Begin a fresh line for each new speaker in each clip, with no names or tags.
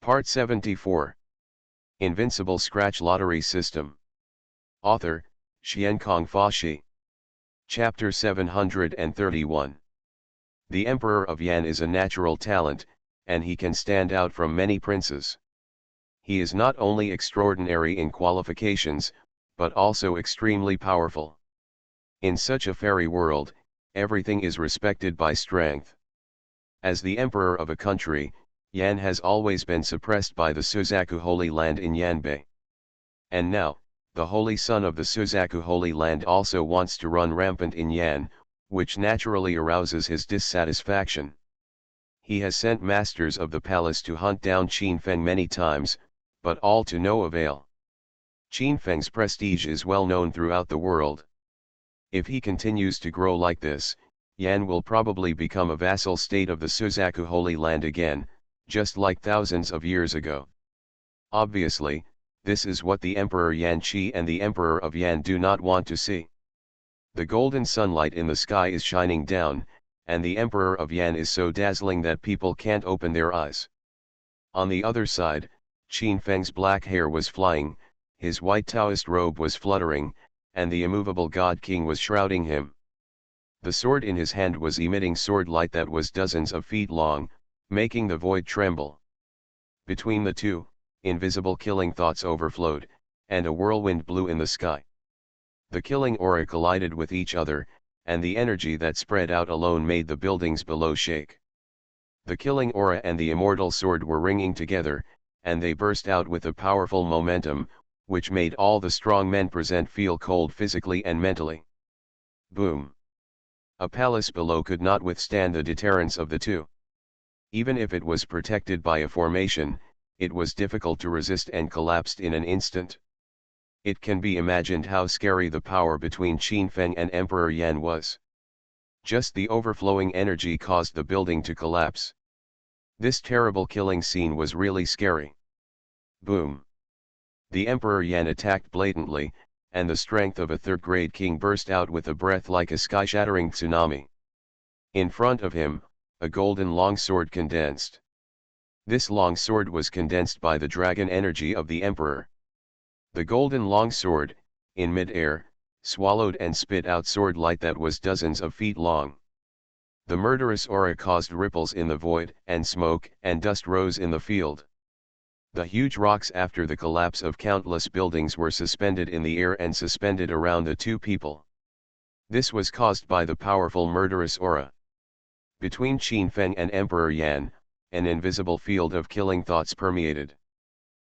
Part 74. Invincible Scratch Lottery System. Author, Xiankong Fashi. Chapter 731. The Emperor of Yan is a natural talent, and he can stand out from many princes. He is not only extraordinary in qualifications, but also extremely powerful. In such a fairy world, everything is respected by strength. As the emperor of a country, Yan has always been suppressed by the Suzaku Holy Land in Yanbei. And now, the Holy Son of the Suzaku Holy Land also wants to run rampant in Yan, which naturally arouses his dissatisfaction. He has sent masters of the palace to hunt down Qin Feng many times, but all to no avail. Qin Feng's prestige is well known throughout the world. If he continues to grow like this, Yan will probably become a vassal state of the Suzaku Holy Land again, just like thousands of years ago. Obviously, this is what the Emperor Yan Qi and the Emperor of Yan do not want to see. The golden sunlight in the sky is shining down, and the Emperor of Yan is so dazzling that people can't open their eyes. On the other side, Qin Feng's black hair was flying, his white Taoist robe was fluttering, and the immovable God King was shrouding him. The sword in his hand was emitting sword light that was dozens of feet long, making the void tremble. Between the two, invisible killing thoughts overflowed, and a whirlwind blew in the sky. The killing aura collided with each other, and the energy that spread out alone made the buildings below shake. The killing aura and the immortal sword were ringing together, and they burst out with a powerful momentum, which made all the strong men present feel cold physically and mentally. Boom! A palace below could not withstand the deterrence of the two. Even if it was protected by a formation, it was difficult to resist and collapsed in an instant. It can be imagined how scary the power between Qin Feng and Emperor Yan was. Just the overflowing energy caused the building to collapse. This terrible killing scene was really scary. Boom! The Emperor Yan attacked blatantly, and the strength of a third-grade king burst out with a breath like a sky-shattering tsunami. In front of him, a golden longsword condensed. This longsword was condensed by the dragon energy of the Emperor. The golden longsword, in mid-air, swallowed and spit out sword light that was dozens of feet long. The murderous aura caused ripples in the void, and smoke and dust rose in the field. The huge rocks after the collapse of countless buildings were suspended in the air and suspended around the two people. This was caused by the powerful murderous aura. Between Qin Feng and Emperor Yan, an invisible field of killing thoughts permeated.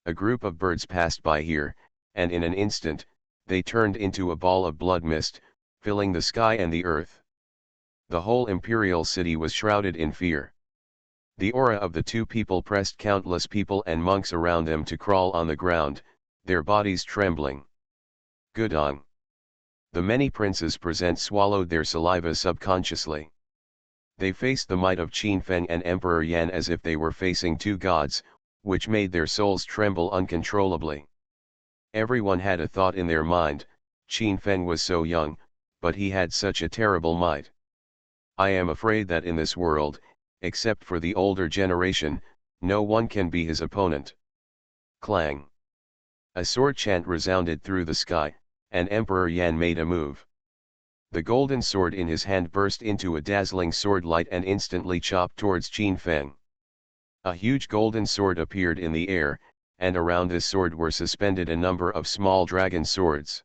A group of birds passed by here, and in an instant, they turned into a ball of blood mist, filling the sky and the earth. The whole imperial city was shrouded in fear. The aura of the two people pressed countless people and monks around them to crawl on the ground, their bodies trembling. Gudong! The many princes present swallowed their saliva subconsciously. They faced the might of Qin Feng and Emperor Yan as if they were facing two gods, which made their souls tremble uncontrollably. Everyone had a thought in their mind: Qin Feng was so young, but he had such a terrible might. I am afraid that in this world, except for the older generation, no one can be his opponent. Clang! A sword chant resounded through the sky, and Emperor Yan made a move. The golden sword in his hand burst into a dazzling sword light and instantly chopped towards Qin Feng. A huge golden sword appeared in the air, and around this sword were suspended a number of small dragon swords.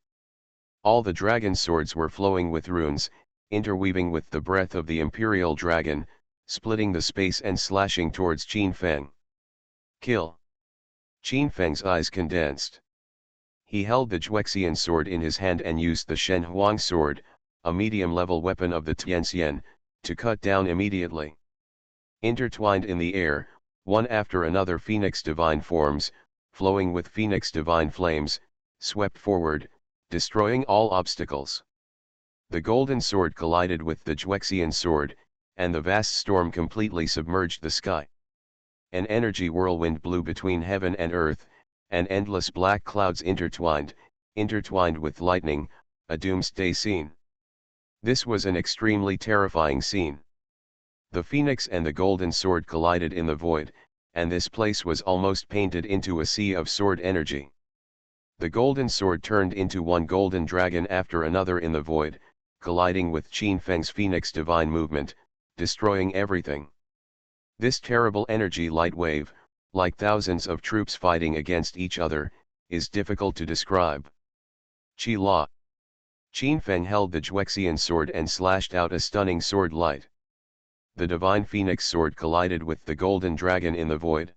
All the dragon swords were flowing with runes, interweaving with the breath of the imperial dragon, splitting the space and slashing towards Qin Feng. Kill! Qin Feng's eyes condensed. He held the Juexian sword in his hand and used the Shen Huang sword, a medium-level weapon of the Tianxian, to cut down immediately. Intertwined in the air, one after another phoenix divine forms, flowing with phoenix divine flames, swept forward, destroying all obstacles. The golden sword collided with the Juexian sword, and the vast storm completely submerged the sky. An energy whirlwind blew between heaven and earth, and endless black clouds intertwined with lightning, a doomsday scene. This was an extremely terrifying scene. The phoenix and the golden sword collided in the void, and this place was almost painted into a sea of sword energy. The golden sword turned into one golden dragon after another in the void, colliding with Qin Feng's Phoenix divine movement, destroying everything. This terrible energy light wave, like thousands of troops fighting against each other, is difficult to describe. Qi La. Qin Feng held the Juexian sword and slashed out a stunning sword light. The divine phoenix sword collided with the golden dragon in the void.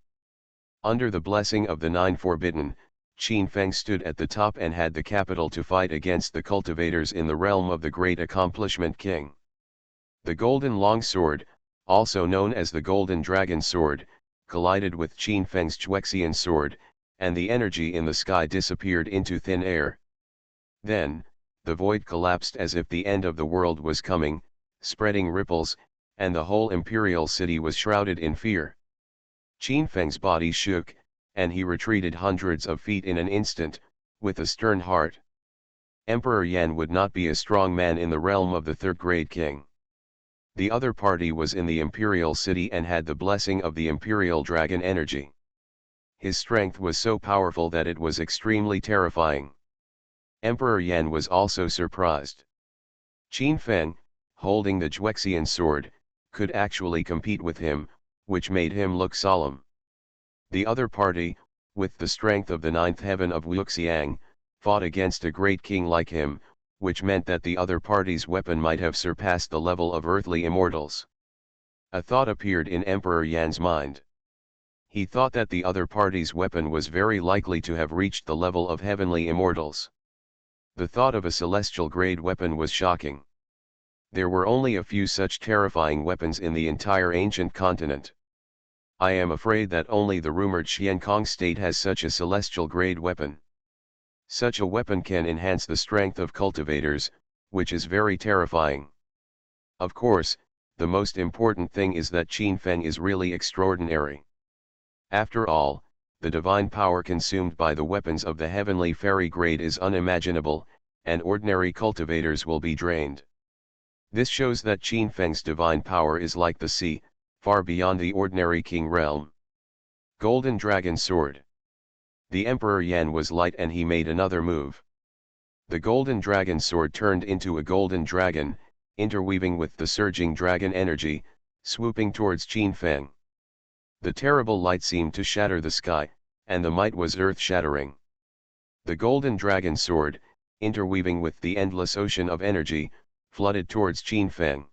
Under the blessing of the Nine Forbidden, Qin Feng stood at the top and had the capital to fight against the cultivators in the realm of the Great Accomplishment King. The golden long sword, also known as the golden dragon sword, collided with Qin Feng's Juexian sword, and the energy in the sky disappeared into thin air. Then, the void collapsed as if the end of the world was coming, spreading ripples, and the whole imperial city was shrouded in fear. Qin Feng's body shook, and he retreated hundreds of feet in an instant, with a stern heart. Emperor Yan would not be a strong man in the realm of the third-grade king. The other party was in the imperial city and had the blessing of the imperial dragon energy. His strength was so powerful that it was extremely terrifying. Emperor Yan was also surprised. Qin Feng, holding the Juexian sword, could actually compete with him, which made him look solemn. The other party, with the strength of the ninth heaven of Wuxiang, fought against a great king like him, which meant that the other party's weapon might have surpassed the level of earthly immortals. A thought appeared in Emperor Yan's mind. He thought that the other party's weapon was very likely to have reached the level of heavenly immortals. The thought of a celestial grade weapon was shocking. There were only a few such terrifying weapons in the entire ancient continent. I am afraid that only the rumored Xiankong state has such a celestial grade weapon. Such a weapon can enhance the strength of cultivators, which is very terrifying. Of course, the most important thing is that Qin Feng is really extraordinary. After all, the divine power consumed by the weapons of the heavenly fairy grade is unimaginable, and ordinary cultivators will be drained. This shows that Qin Feng's divine power is like the sea, far beyond the ordinary king realm. Golden Dragon Sword. The Emperor Yan was light and he made another move. The golden dragon sword turned into a golden dragon, interweaving with the surging dragon energy, swooping towards Qin Feng. The terrible light seemed to shatter the sky, and the might was earth-shattering. The golden dragon sword, interweaving with the endless ocean of energy, flooded towards Qin Feng.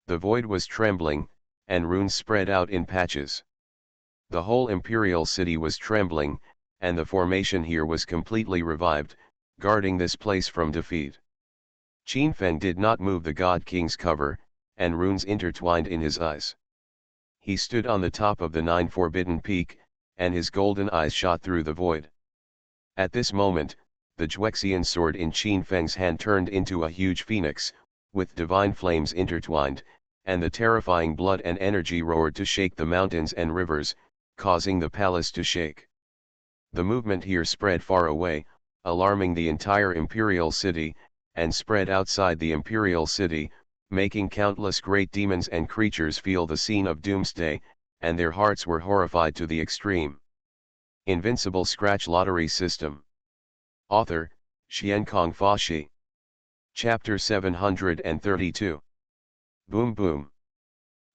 The void was trembling, and runes spread out in patches. The whole imperial city was trembling, and the formation here was completely revived, guarding this place from defeat. Qin Feng did not move the God King's cover, and runes intertwined in his eyes. He stood on the top of the Nine Forbidden Peak, and his golden eyes shot through the void. At this moment, the Juexian sword in Qin Feng's hand turned into a huge phoenix, with divine flames intertwined, and the terrifying blood and energy roared to shake the mountains and rivers, causing the palace to shake. The movement here spread far away, alarming the entire imperial city, and spread outside the imperial city, making countless great demons and creatures feel the scene of doomsday, and their hearts were horrified to the extreme. Invincible Scratch Lottery System. Author, Xiankong Fashi. Chapter 732. Boom boom.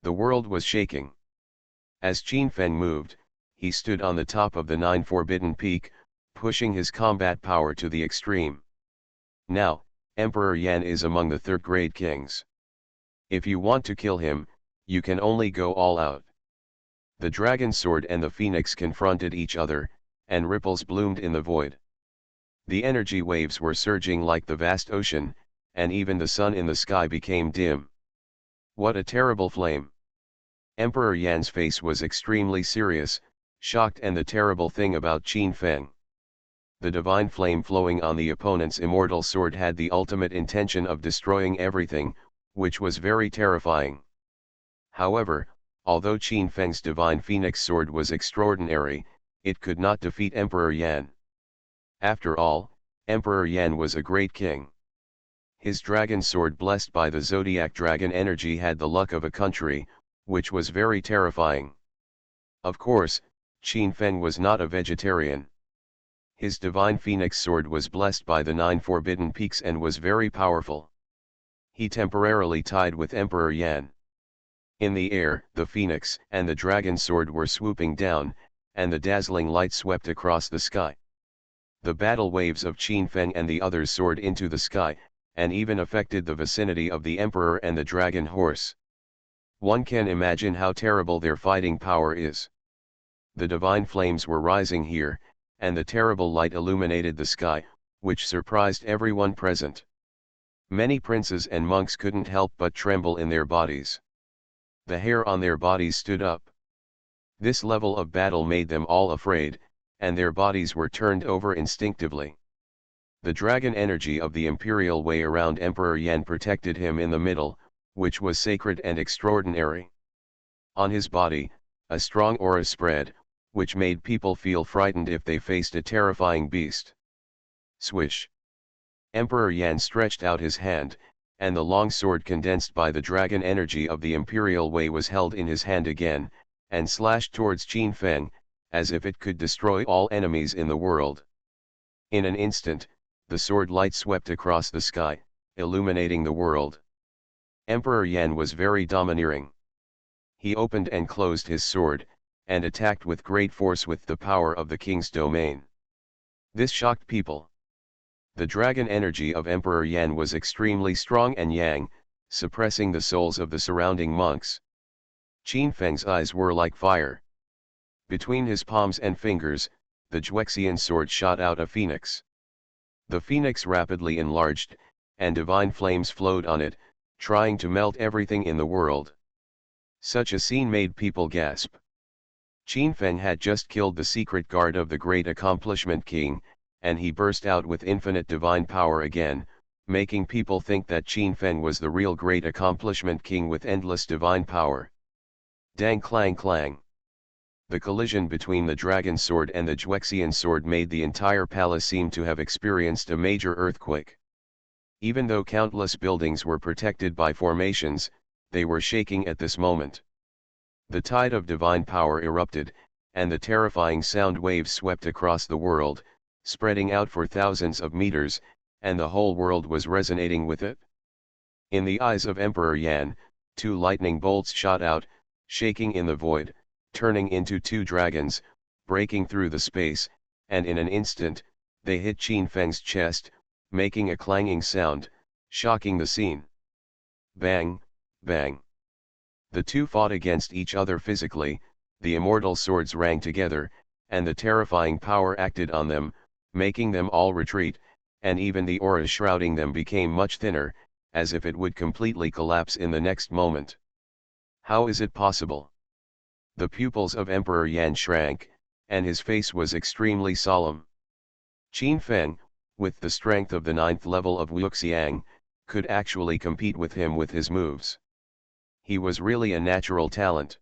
The world was shaking. As Qin Feng moved, he stood on the top of the Nine Forbidden Peak, pushing his combat power to the extreme. Now, Emperor Yan is among the third-grade kings. If you want to kill him, you can only go all out. The dragon sword and the phoenix confronted each other, and ripples bloomed in the void. The energy waves were surging like the vast ocean, and even the sun in the sky became dim. What a terrible flame! Emperor Yan's face was extremely serious, shocked, and the terrible thing about Qin Feng. The divine flame flowing on the opponent's immortal sword had the ultimate intention of destroying everything, which was very terrifying. However, although Qin Feng's divine phoenix sword was extraordinary, it could not defeat Emperor Yan. After all, Emperor Yan was a great king. His dragon sword, blessed by the zodiac dragon energy, had the luck of a country, which was very terrifying. Of course, Qin Feng was not a vegetarian. His divine phoenix sword was blessed by the 9 forbidden peaks and was very powerful. He temporarily tied with Emperor Yan. In the air, the phoenix and the dragon sword were swooping down, and the dazzling light swept across the sky. The battle waves of Qin Feng and the others soared into the sky, and even affected the vicinity of the emperor and the dragon horse. One can imagine how terrible their fighting power is. The divine flames were rising here, and the terrible light illuminated the sky, which surprised everyone present. Many princes and monks couldn't help but tremble in their bodies. The hair on their bodies stood up. This level of battle made them all afraid, and their bodies were turned over instinctively. The dragon energy of the imperial way around Emperor Yan protected him in the middle, which was sacred and extraordinary. On his body, a strong aura spread, which made people feel frightened if they faced a terrifying beast. Swish! Emperor Yan stretched out his hand, and the long sword condensed by the dragon energy of the imperial way was held in his hand again, and slashed towards Qin Feng, as if it could destroy all enemies in the world. In an instant, the sword light swept across the sky, illuminating the world. Emperor Yan was very domineering. He opened and closed his sword, and attacked with great force with the power of the king's domain. This shocked people. The dragon energy of Emperor Yan was extremely strong and yang, suppressing the souls of the surrounding monks. Qin Feng's eyes were like fire. Between his palms and fingers, the Juexian sword shot out a phoenix. The phoenix rapidly enlarged, and divine flames flowed on it, trying to melt everything in the world. Such a scene made people gasp. Qin Feng had just killed the secret guard of the Great Accomplishment King, and he burst out with infinite divine power again, making people think that Qin Feng was the real Great Accomplishment King with endless divine power. Dang clang clang. The collision between the dragon sword and the Juexian sword made the entire palace seem to have experienced a major earthquake. Even though countless buildings were protected by formations, they were shaking at this moment. The tide of divine power erupted, and the terrifying sound waves swept across the world, spreading out for thousands of meters, and the whole world was resonating with it. In the eyes of Emperor Yan, 2 lightning bolts shot out, shaking in the void, turning into 2 dragons, breaking through the space, and in an instant, they hit Qin Feng's chest, making a clanging sound, shocking the scene. Bang, bang. The two fought against each other physically, the immortal swords rang together, and the terrifying power acted on them, making them all retreat, and even the aura shrouding them became much thinner, as if it would completely collapse in the next moment. How is it possible? The pupils of Emperor Yan shrank, and his face was extremely solemn. Qin Feng, with the strength of the 9th level of Wuxiang, could actually compete with him with his moves. He was really a natural talent.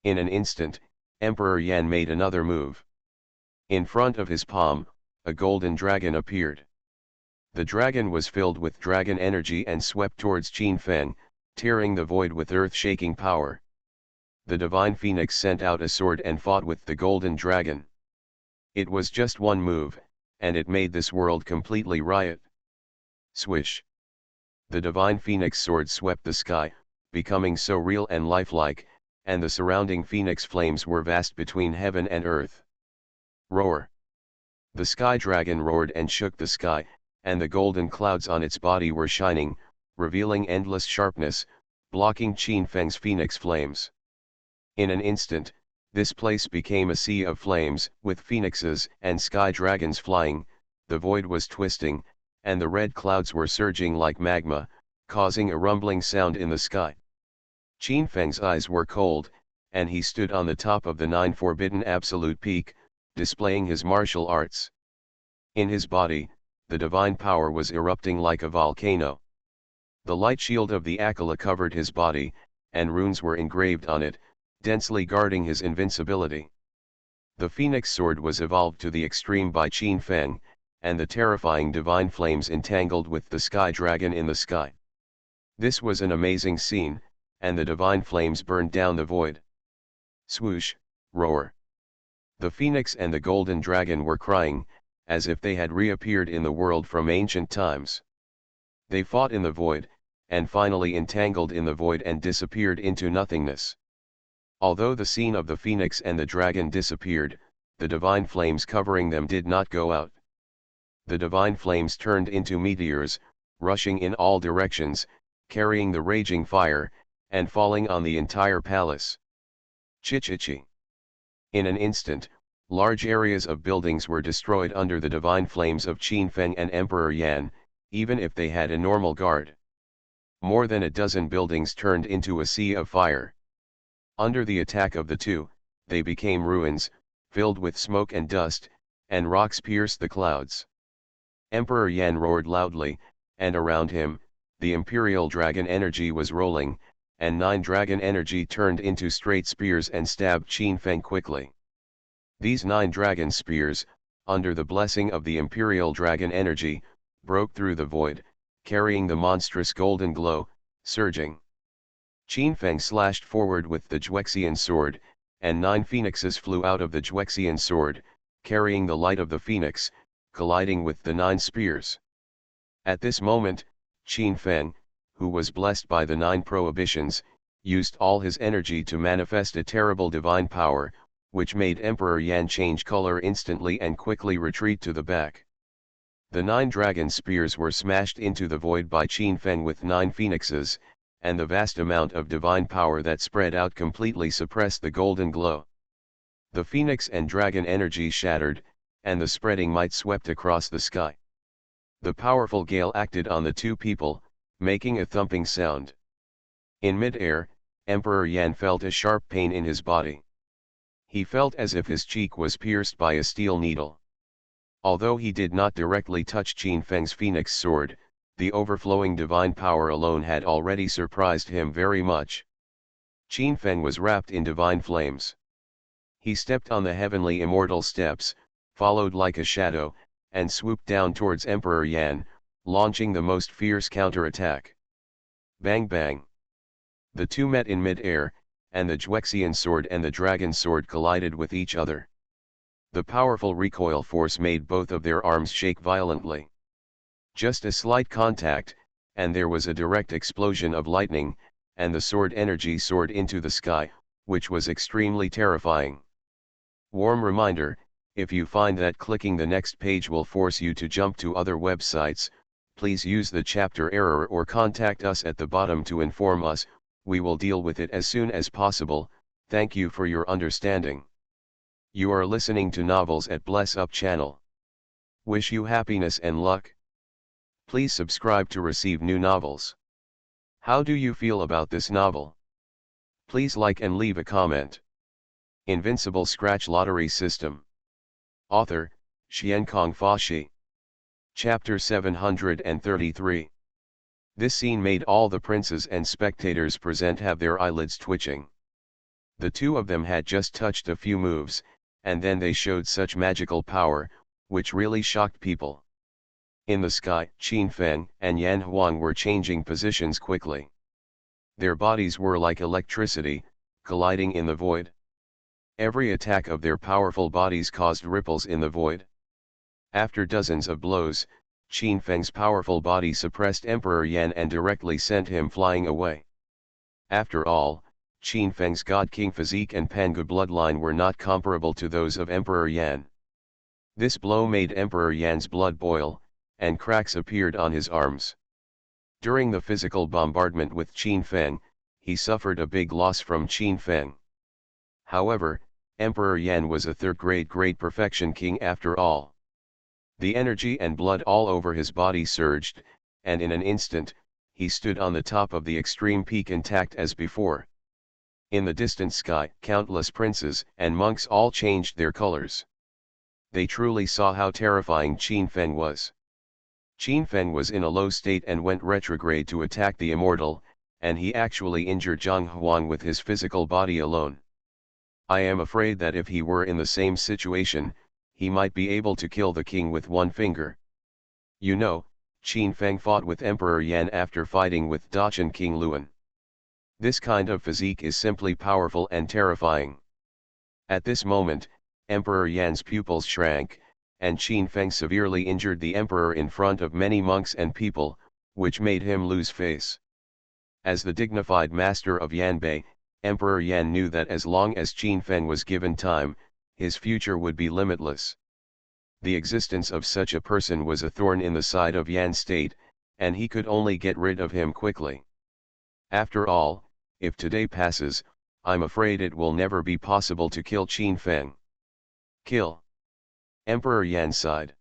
In an instant, Emperor Yan made another move. In front of his palm, a golden dragon appeared. The dragon was filled with dragon energy and swept towards Qin Feng, tearing the void with earth-shaking power. The divine phoenix sent out a sword and fought with the golden dragon. It was just one move, and it made this world completely riot. Swish! The divine phoenix sword swept the sky, becoming so real and lifelike, and the surrounding phoenix flames were vast between heaven and earth. Roar! The sky dragon roared and shook the sky, and the golden clouds on its body were shining, revealing endless sharpness, blocking Qin Feng's phoenix flames. In an instant, this place became a sea of flames, with phoenixes and sky dragons flying, the void was twisting, and the red clouds were surging like magma, causing a rumbling sound in the sky. Qin Feng's eyes were cold, and he stood on the top of the 9 forbidden absolute peak, displaying his martial arts. In his body, the divine power was erupting like a volcano. The light shield of the Akala covered his body, and runes were engraved on it, densely guarding his invincibility. The phoenix sword was evolved to the extreme by Qin Feng, and the terrifying divine flames entangled with the sky dragon in the sky. This was an amazing scene, and the divine flames burned down the void. Swoosh, roar. The phoenix and the golden dragon were crying, as if they had reappeared in the world from ancient times. They fought in the void, and finally entangled in the void and disappeared into nothingness. Although the scene of the phoenix and the dragon disappeared, the divine flames covering them did not go out. The divine flames turned into meteors, rushing in all directions, carrying the raging fire, and falling on the entire palace. Chi-chi-chi. In an instant, large areas of buildings were destroyed under the divine flames of Qin Feng and Emperor Yan, even if they had a normal guard. More than a dozen buildings turned into a sea of fire. Under the attack of the two, they became ruins, filled with smoke and dust, and rocks pierced the clouds. Emperor Yan roared loudly, and around him, the imperial dragon energy was rolling, and 9 dragon energy turned into straight spears and stabbed Qin Feng quickly. These 9 dragon spears, under the blessing of the imperial dragon energy, broke through the void, carrying the monstrous golden glow, surging. Qin Feng slashed forward with the Juexian sword, and 9 phoenixes flew out of the Juexian sword, carrying the light of the phoenix, colliding with the 9 spears. At this moment, Qin Feng, who was blessed by the 9 prohibitions, used all his energy to manifest a terrible divine power, which made Emperor Yan change color instantly and quickly retreat to the back. The 9 dragon spears were smashed into the void by Qin Feng with 9 phoenixes, and the vast amount of divine power that spread out completely suppressed the golden glow. The phoenix and dragon energy shattered, and the spreading might swept across the sky. The powerful gale acted on the two people, making a thumping sound. In mid-air, Emperor Yan felt a sharp pain in his body. He felt as if his cheek was pierced by a steel needle. Although he did not directly touch Qin Feng's phoenix sword, the overflowing divine power alone had already surprised him very much. Qin Feng was wrapped in divine flames. He stepped on the heavenly immortal steps, followed like a shadow, and swooped down towards Emperor Yan, launching the most fierce counterattack. Bang bang. The two met in mid-air, and the Juexian sword and the dragon sword collided with each other. The powerful recoil force made both of their arms shake violently. Just a slight contact, and there was a direct explosion of lightning, and the sword energy soared into the sky, which was extremely terrifying. Warm reminder, if you find that clicking the next page will force you to jump to other websites, please use the chapter error or contact us at the bottom to inform us. We will deal with it as soon as possible. Thank you for your understanding. You are listening to Novels at Bless Up channel. Wish you happiness and luck. Please subscribe to receive new novels. How do you feel about this novel? Please like and leave a comment. Invincible Scratch Lottery System. Author, Xiankong Fashi. Chapter 733. This scene made all the princes and spectators present have their eyelids twitching. The two of them had just touched a few moves, and then they showed such magical power, which really shocked people. In the sky, Qin Feng and Yan Huang were changing positions quickly. Their bodies were like electricity, colliding in the void. Every attack of their powerful bodies caused ripples in the void. After dozens of blows, Qin Feng's powerful body suppressed Emperor Yan and directly sent him flying away. After all, Qin Feng's God King physique and Pangu bloodline were not comparable to those of Emperor Yan. This blow made Emperor Yan's blood boil, and cracks appeared on his arms. During the physical bombardment with Qin Feng, he suffered a big loss from Qin Feng. However, Emperor Yan was a third-grade great perfection king after all. The energy and blood all over his body surged, and in an instant, he stood on the top of the extreme peak intact as before. In the distant sky, countless princes and monks all changed their colors. They truly saw how terrifying Qin Feng was. Qin Feng was in a low state and went retrograde to attack the immortal, and he actually injured Zhang Huang with his physical body alone. I am afraid that if he were in the same situation, he might be able to kill the king with one finger. You know, Qin Feng fought with Emperor Yan after fighting with Dachshund King Luan. This kind of physique is simply powerful and terrifying. At this moment, Emperor Yan's pupils shrank, and Qin Feng severely injured the emperor in front of many monks and people, which made him lose face. As the dignified master of Yanbei, Emperor Yan knew that as long as Qin Feng was given time, his future would be limitless. The existence of such a person was a thorn in the side of Yan's state, and he could only get rid of him quickly. After all, if today passes, I'm afraid it will never be possible to kill Qin Feng. Kill. Emperor Yan sighed.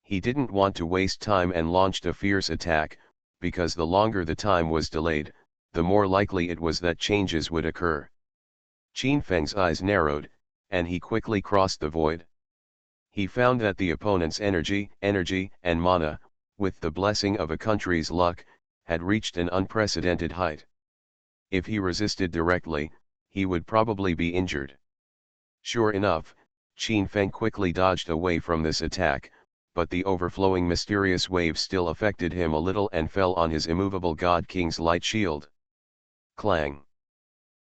He didn't want to waste time and launched a fierce attack, because the longer the time was delayed, the more likely it was that changes would occur. Qin Feng's eyes narrowed, and he quickly crossed the void. He found that the opponent's energy and mana, with the blessing of a country's luck, had reached an unprecedented height. If he resisted directly, he would probably be injured. Sure enough, Qin Feng quickly dodged away from this attack, but the overflowing mysterious wave still affected him a little and fell on his immovable God King's light shield. Clang!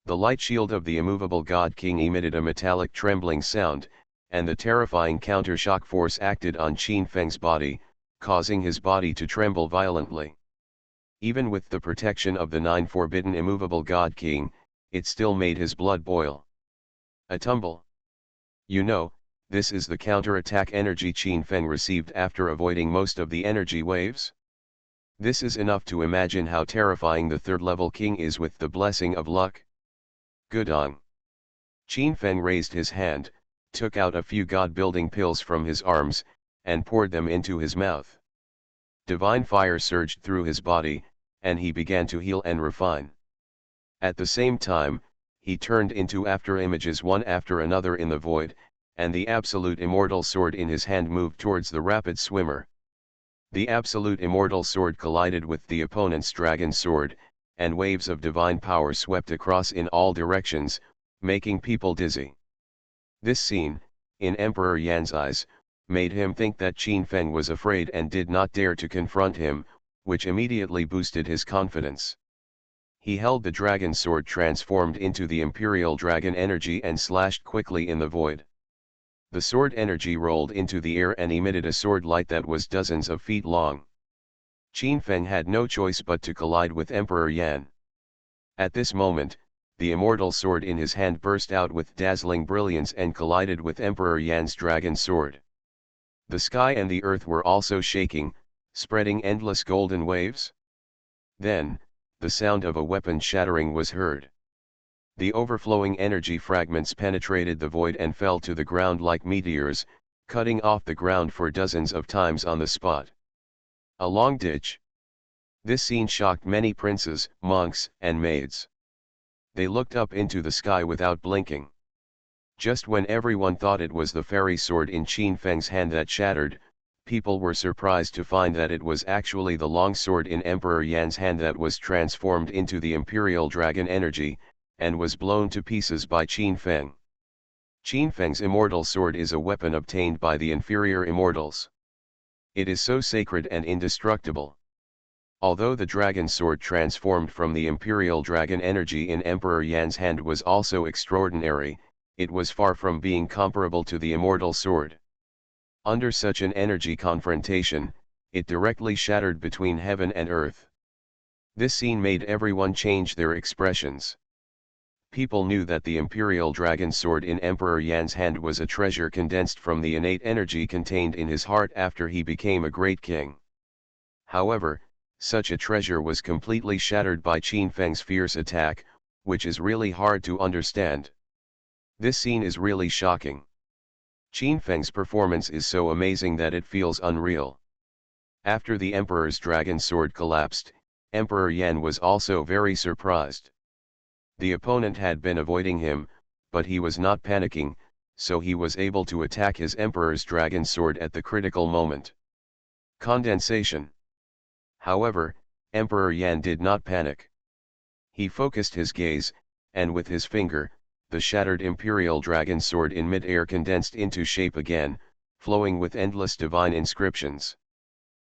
The light shield of the immovable God King emitted a metallic trembling sound, and the terrifying counter-shock force acted on Qin Feng's body, causing his body to tremble violently. Even with the protection of the 9 forbidden immovable God King, it still made his blood boil. A tumble. You know, this is the counter-attack energy Qin Feng received after avoiding most of the energy waves. This is enough to imagine how terrifying the third-level king is with the blessing of luck. Gudong. Qin Feng raised his hand, took out a few god-building pills from his arms, and poured them into his mouth. Divine fire surged through his body, and he began to heal and refine. At the same time, he turned into after-images one after another in the void, and the absolute immortal sword in his hand moved towards the rapid swimmer. The absolute immortal sword collided with the opponent's dragon sword, and waves of divine power swept across in all directions, making people dizzy. This scene, in Emperor Yan's eyes, made him think that Qin Feng was afraid and did not dare to confront him, which immediately boosted his confidence. He held the dragon sword transformed into the imperial dragon energy and slashed quickly in the void. The sword energy rolled into the air and emitted a sword light that was dozens of feet long. Qin Feng had no choice but to collide with Emperor Yan. At this moment, the immortal sword in his hand burst out with dazzling brilliance and collided with Emperor Yan's dragon sword. The sky and the earth were also shaking, spreading endless golden waves. Then, the sound of a weapon shattering was heard. The overflowing energy fragments penetrated the void and fell to the ground like meteors, cutting off the ground for dozens of times on the spot. A long ditch. This scene shocked many princes, monks, and maids. They looked up into the sky without blinking. Just when everyone thought it was the fairy sword in Qin Feng's hand that shattered, people were surprised to find that it was actually the long sword in Emperor Yan's hand that was transformed into the imperial dragon energy, and was blown to pieces by Qin Feng. Qin Feng's immortal sword is a weapon obtained by the inferior immortals. It is so sacred and indestructible. Although the dragon sword transformed from the imperial dragon energy in Emperor Yan's hand was also extraordinary, it was far from being comparable to the immortal sword. Under such an energy confrontation, it directly shattered between heaven and earth. This scene made everyone change their expressions. People knew that the imperial dragon sword in Emperor Yan's hand was a treasure condensed from the innate energy contained in his heart after he became a great king. However, such a treasure was completely shattered by Qin Feng's fierce attack, which is really hard to understand. This scene is really shocking. Qin Feng's performance is so amazing that it feels unreal. After the Emperor's dragon sword collapsed, Emperor Yan was also very surprised. The opponent had been avoiding him, but he was not panicking, so he was able to attack his Emperor's dragon sword at the critical moment. Condensation. However, Emperor Yan did not panic. He focused his gaze, and with his finger, the shattered imperial dragon sword in mid-air condensed into shape again, flowing with endless divine inscriptions.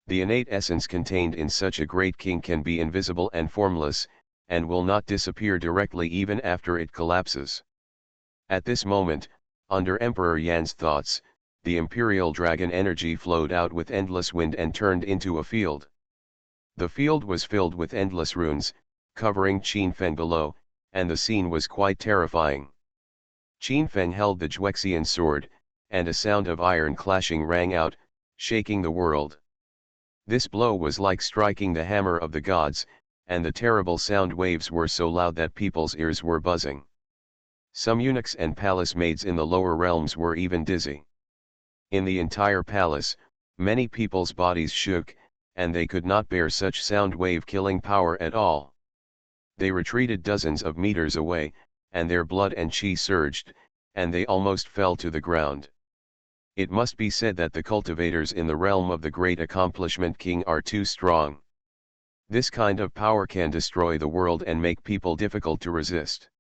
The innate essence contained in such a great king can be invisible and formless, and will not disappear directly even after it collapses. At this moment, under Emperor Yan's thoughts, the Imperial Dragon energy flowed out with endless wind and turned into a field. The field was filled with endless runes, covering Qin Feng below, and the scene was quite terrifying. Qin Feng held the Juexian sword, and a sound of iron clashing rang out, shaking the world. This blow was like striking the hammer of the gods, and the terrible sound waves were so loud that people's ears were buzzing. Some eunuchs and palace maids in the lower realms were even dizzy. In the entire palace, many people's bodies shook, and they could not bear such sound wave killing power at all. They retreated dozens of meters away, and their blood and chi surged, and they almost fell to the ground. It must be said that the cultivators in the realm of the great accomplishment king are too strong. This kind of power can destroy the world and make people difficult to resist.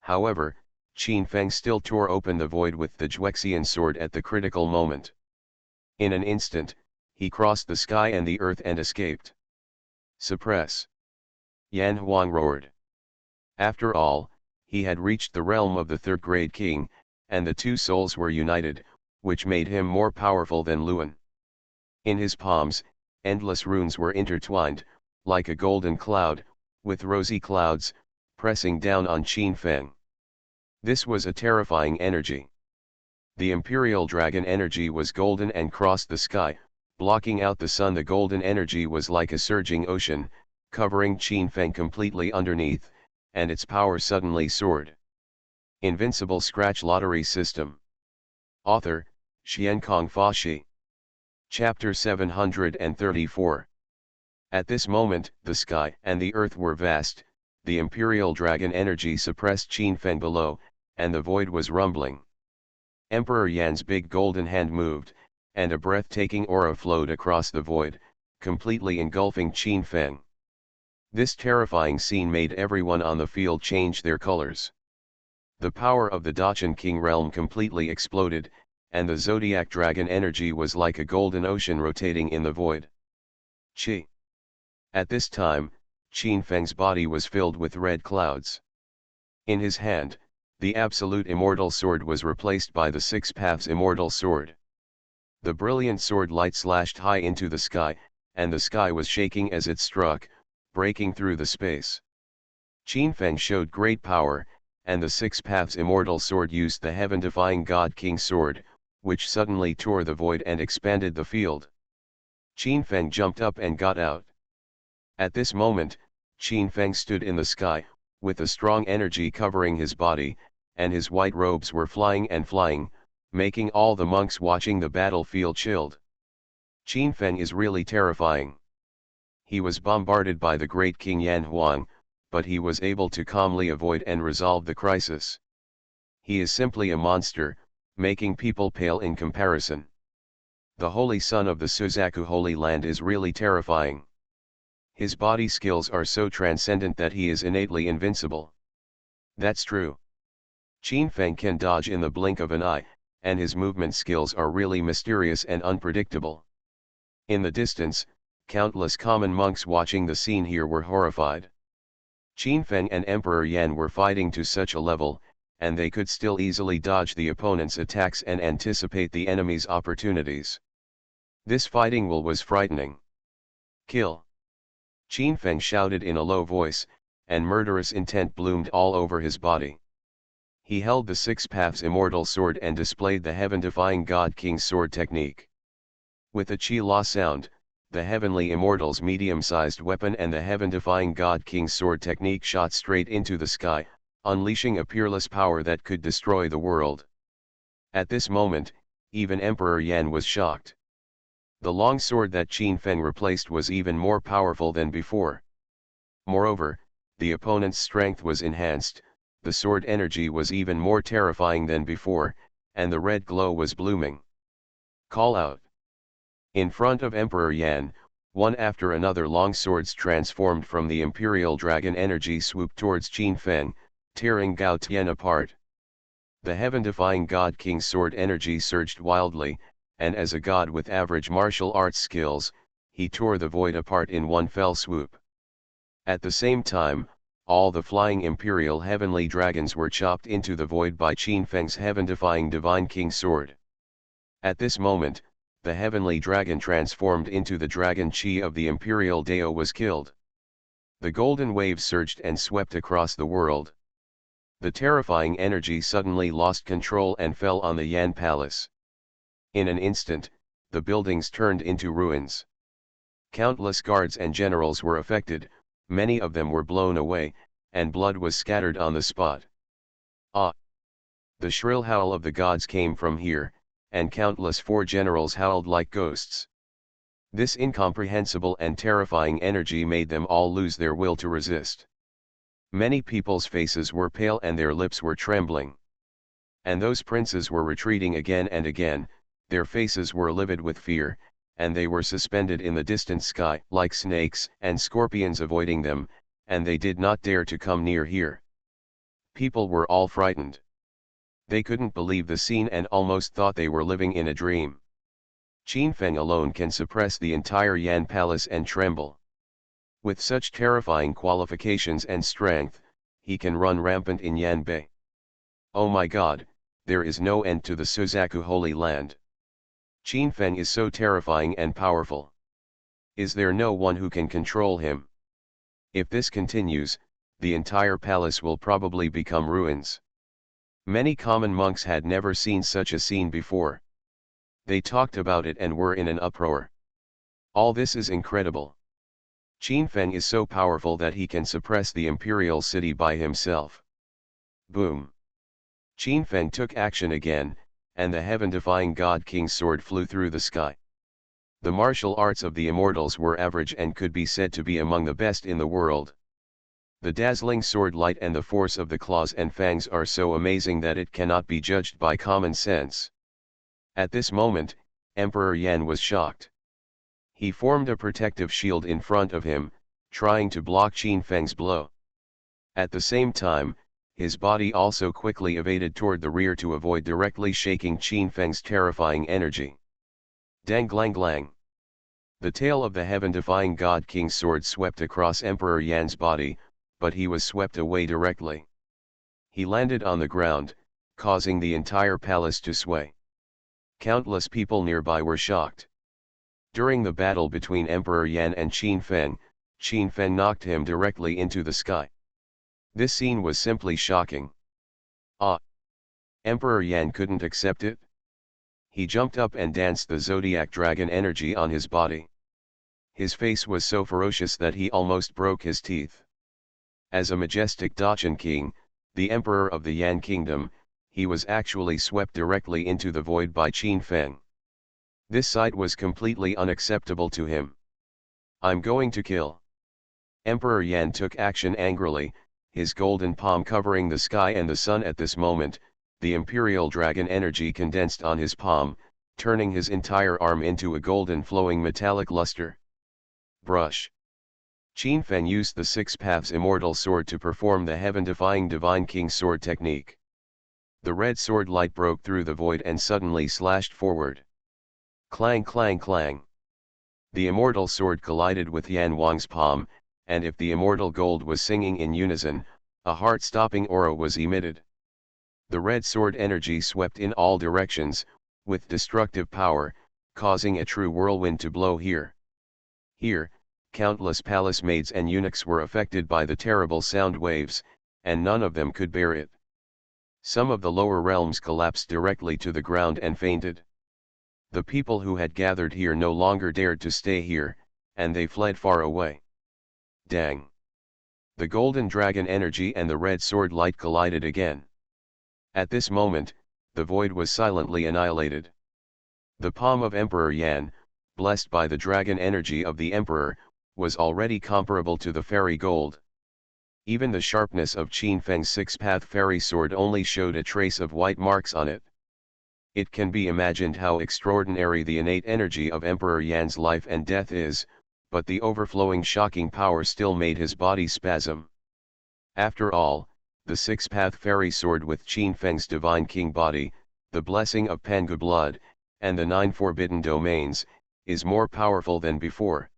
However, Qin Feng still tore open the void with the Juexian sword at the critical moment. In an instant, he crossed the sky and the earth and escaped. Suppress! Yan Huang roared. After all, he had reached the realm of the third-grade king, and the two souls were united, which made him more powerful than Luan. In his palms, endless runes were intertwined, like a golden cloud, with rosy clouds, pressing down on Qin Feng. This was a terrifying energy. The Imperial Dragon energy was golden and crossed the sky, blocking out the sun. The golden energy was like a surging ocean, covering Qin Feng completely underneath, and its power suddenly soared. Invincible Scratch Lottery System. Author, Xiankong Fashi. Chapter 734. At this moment, the sky and the earth were vast, the Imperial Dragon energy suppressed Qin Feng below, and the void was rumbling. Emperor Yan's big golden hand moved, and a breathtaking aura flowed across the void, completely engulfing Qin Feng. This terrifying scene made everyone on the field change their colors. The power of the Dachan King realm completely exploded, and the Zodiac Dragon energy was like a golden ocean rotating in the void. Qi. At this time, Qin Feng's body was filled with red clouds. In his hand, the Absolute Immortal Sword was replaced by the Six Paths Immortal Sword. The brilliant sword light slashed high into the sky, and the sky was shaking as it struck, breaking through the space. Qin Feng showed great power, and the Six Paths Immortal Sword used the heaven-defying God King Sword, which suddenly tore the void and expanded the field. Qin Feng jumped up and got out. At this moment, Qin Feng stood in the sky, with a strong energy covering his body, and his white robes were flying and flying, making all the monks watching the battlefield chilled. Qin Feng is really terrifying. He was bombarded by the great King Yan Huang, but he was able to calmly avoid and resolve the crisis. He is simply a monster, making people pale in comparison. The holy son of the Suzaku Holy Land is really terrifying. His body skills are so transcendent that he is innately invincible. That's true. Qin Feng can dodge in the blink of an eye, and his movement skills are really mysterious and unpredictable. In the distance, countless common monks watching the scene here were horrified. Qin Feng and Emperor Yan were fighting to such a level, and they could still easily dodge the opponent's attacks and anticipate the enemy's opportunities. This fighting was frightening. Kill! Qin Feng shouted in a low voice, and murderous intent bloomed all over his body. He held the Six Paths Immortal Sword and displayed the heaven-defying God King Sword technique. With a Chi-La sound, the Heavenly Immortal's medium-sized weapon and the heaven-defying God King Sword technique shot straight into the sky, unleashing a peerless power that could destroy the world. At this moment, even Emperor Yan was shocked. The long sword that Qin Feng replaced was even more powerful than before. Moreover, the opponent's strength was enhanced, the sword energy was even more terrifying than before, and the red glow was blooming. Call out! In front of Emperor Yan, one after another long swords transformed from the Imperial Dragon energy swooped towards Qin Feng, tearing Gao Tian apart. The heaven-defying God King Sword energy surged wildly, and as a god with average martial arts skills, he tore the void apart in one fell swoop. At the same time, all the flying imperial heavenly dragons were chopped into the void by Qin Feng's heaven-defying divine king sword. At this moment, the heavenly dragon transformed into the dragon Qi of the imperial Dao was killed. The golden waves surged and swept across the world. The terrifying energy suddenly lost control and fell on the Yan Palace. In an instant, the buildings turned into ruins. Countless guards and generals were affected, many of them were blown away, and blood was scattered on the spot. Ah! The shrill howl of the gods came from here, and countless four generals howled like ghosts. This incomprehensible and terrifying energy made them all lose their will to resist. Many people's faces were pale and their lips were trembling. And those princes were retreating again and again, their faces were livid with fear, and they were suspended in the distant sky like snakes and scorpions avoiding them, and they did not dare to come near here. People were all frightened. They couldn't believe the scene and almost thought they were living in a dream. Qin Feng alone can suppress the entire Yan Palace and tremble. With such terrifying qualifications and strength, he can run rampant in Yanbei. Oh my God, there is no end to the Suzaku Holy Land. Qin Feng is so terrifying and powerful. Is there no one who can control him? If this continues, the entire palace will probably become ruins. Many common monks had never seen such a scene before. They talked about it and were in an uproar. All this is incredible. Qin Feng is so powerful that he can suppress the imperial city by himself. Boom! Qin Feng took action again, and the heaven-defying God King's sword flew through the sky. The martial arts of the immortals were average and could be said to be among the best in the world. The dazzling sword light and the force of the claws and fangs are so amazing that it cannot be judged by common sense. At this moment, Emperor Yan was shocked. He formed a protective shield in front of him, trying to block Qin Feng's blow. At the same time, his body also quickly evaded toward the rear to avoid directly shaking Qin Feng's terrifying energy. Dang glang glang. The tail of the heaven-defying God King's sword swept across Emperor Yan's body, but he was swept away directly. He landed on the ground, causing the entire palace to sway. Countless people nearby were shocked. During the battle between Emperor Yan and Qin Feng knocked him directly into the sky. This scene was simply shocking. Ah! Emperor Yan couldn't accept it. He jumped up and danced the zodiac dragon energy on his body. His face was so ferocious that he almost broke his teeth. As a majestic Dachshund king, the emperor of the Yan kingdom, he was actually swept directly into the void by Qin Feng. This sight was completely unacceptable to him. I'm going to kill. Emperor Yan took action angrily, his golden palm covering the sky and the sun at this moment. The imperial dragon energy condensed on his palm, turning his entire arm into a golden flowing metallic luster. Brush. Qin Feng used the Six Paths Immortal Sword to perform the heaven-defying Divine King Sword technique. The red sword light broke through the void and suddenly slashed forward. Clang clang clang. The immortal sword collided with Yan Wang's palm, and if the immortal gold was singing in unison, a heart-stopping aura was emitted. The red sword energy swept in all directions, with destructive power, causing a true whirlwind to blow here. Here, countless palace maids and eunuchs were affected by the terrible sound waves, and none of them could bear it. Some of the lower realms collapsed directly to the ground and fainted. The people who had gathered here no longer dared to stay here, and they fled far away. Dang! The golden dragon energy and the red sword light collided again. At this moment, the void was silently annihilated. The palm of Emperor Yan, blessed by the dragon energy of the Emperor, was already comparable to the fairy gold. Even the sharpness of Qin Feng's six-path fairy sword only showed a trace of white marks on it. It can be imagined how extraordinary the innate energy of Emperor Yan's life and death is, but the overflowing shocking power still made his body spasm. After all, the six-path fairy sword with Qin Feng's divine king body, the blessing of Pangu blood, and the 9 forbidden domains, is more powerful than before.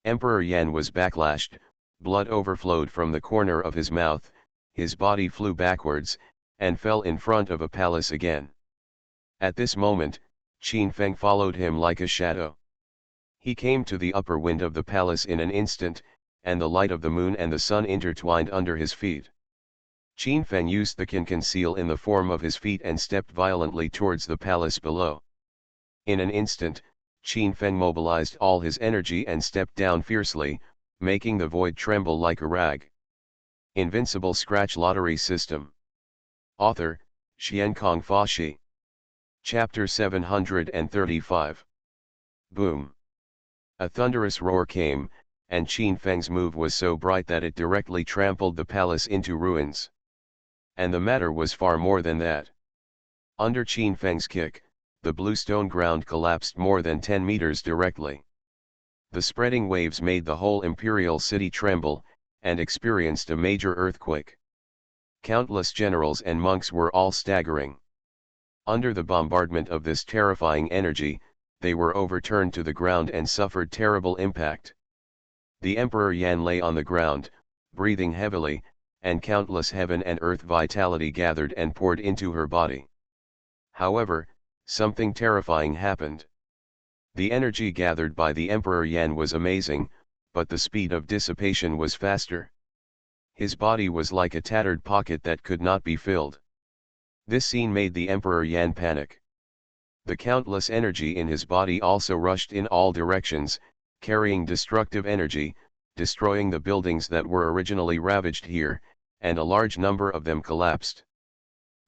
Emperor Yan was backlashed, Blood overflowed from the corner of his mouth, his body flew backwards, and fell in front of a palace again. At this moment, Qin Feng followed him like a shadow. He came to the upper wind of the palace in an instant, and the light of the moon and the sun intertwined under his feet. Qin Feng used the can conceal in the form of his feet and stepped violently towards the palace below. In an instant, Qin Feng mobilized all his energy and stepped down fiercely, making the void tremble like a rag. Invincible Scratch Lottery System. Author, Xiankong Fashi. Chapter 735. Boom. A thunderous roar came, and Qin Feng's move was so bright that it directly trampled the palace into ruins. And the matter was far more than that. Under Qin Feng's kick, the bluestone ground collapsed more than 10 meters directly. The spreading waves made the whole imperial city tremble, and experienced a major earthquake. Countless generals and monks were all staggering. Under the bombardment of this terrifying energy, they were overturned to the ground and suffered terrible impact. The Emperor Yan lay on the ground, breathing heavily, and countless heaven and earth vitality gathered and poured into her body. However, something terrifying happened. The energy gathered by the Emperor Yan was amazing, but the speed of dissipation was faster. His body was like a tattered pocket that could not be filled. This scene made the Emperor Yan panic. The countless energy in his body also rushed in all directions, carrying destructive energy, destroying the buildings that were originally ravaged here, and a large number of them collapsed.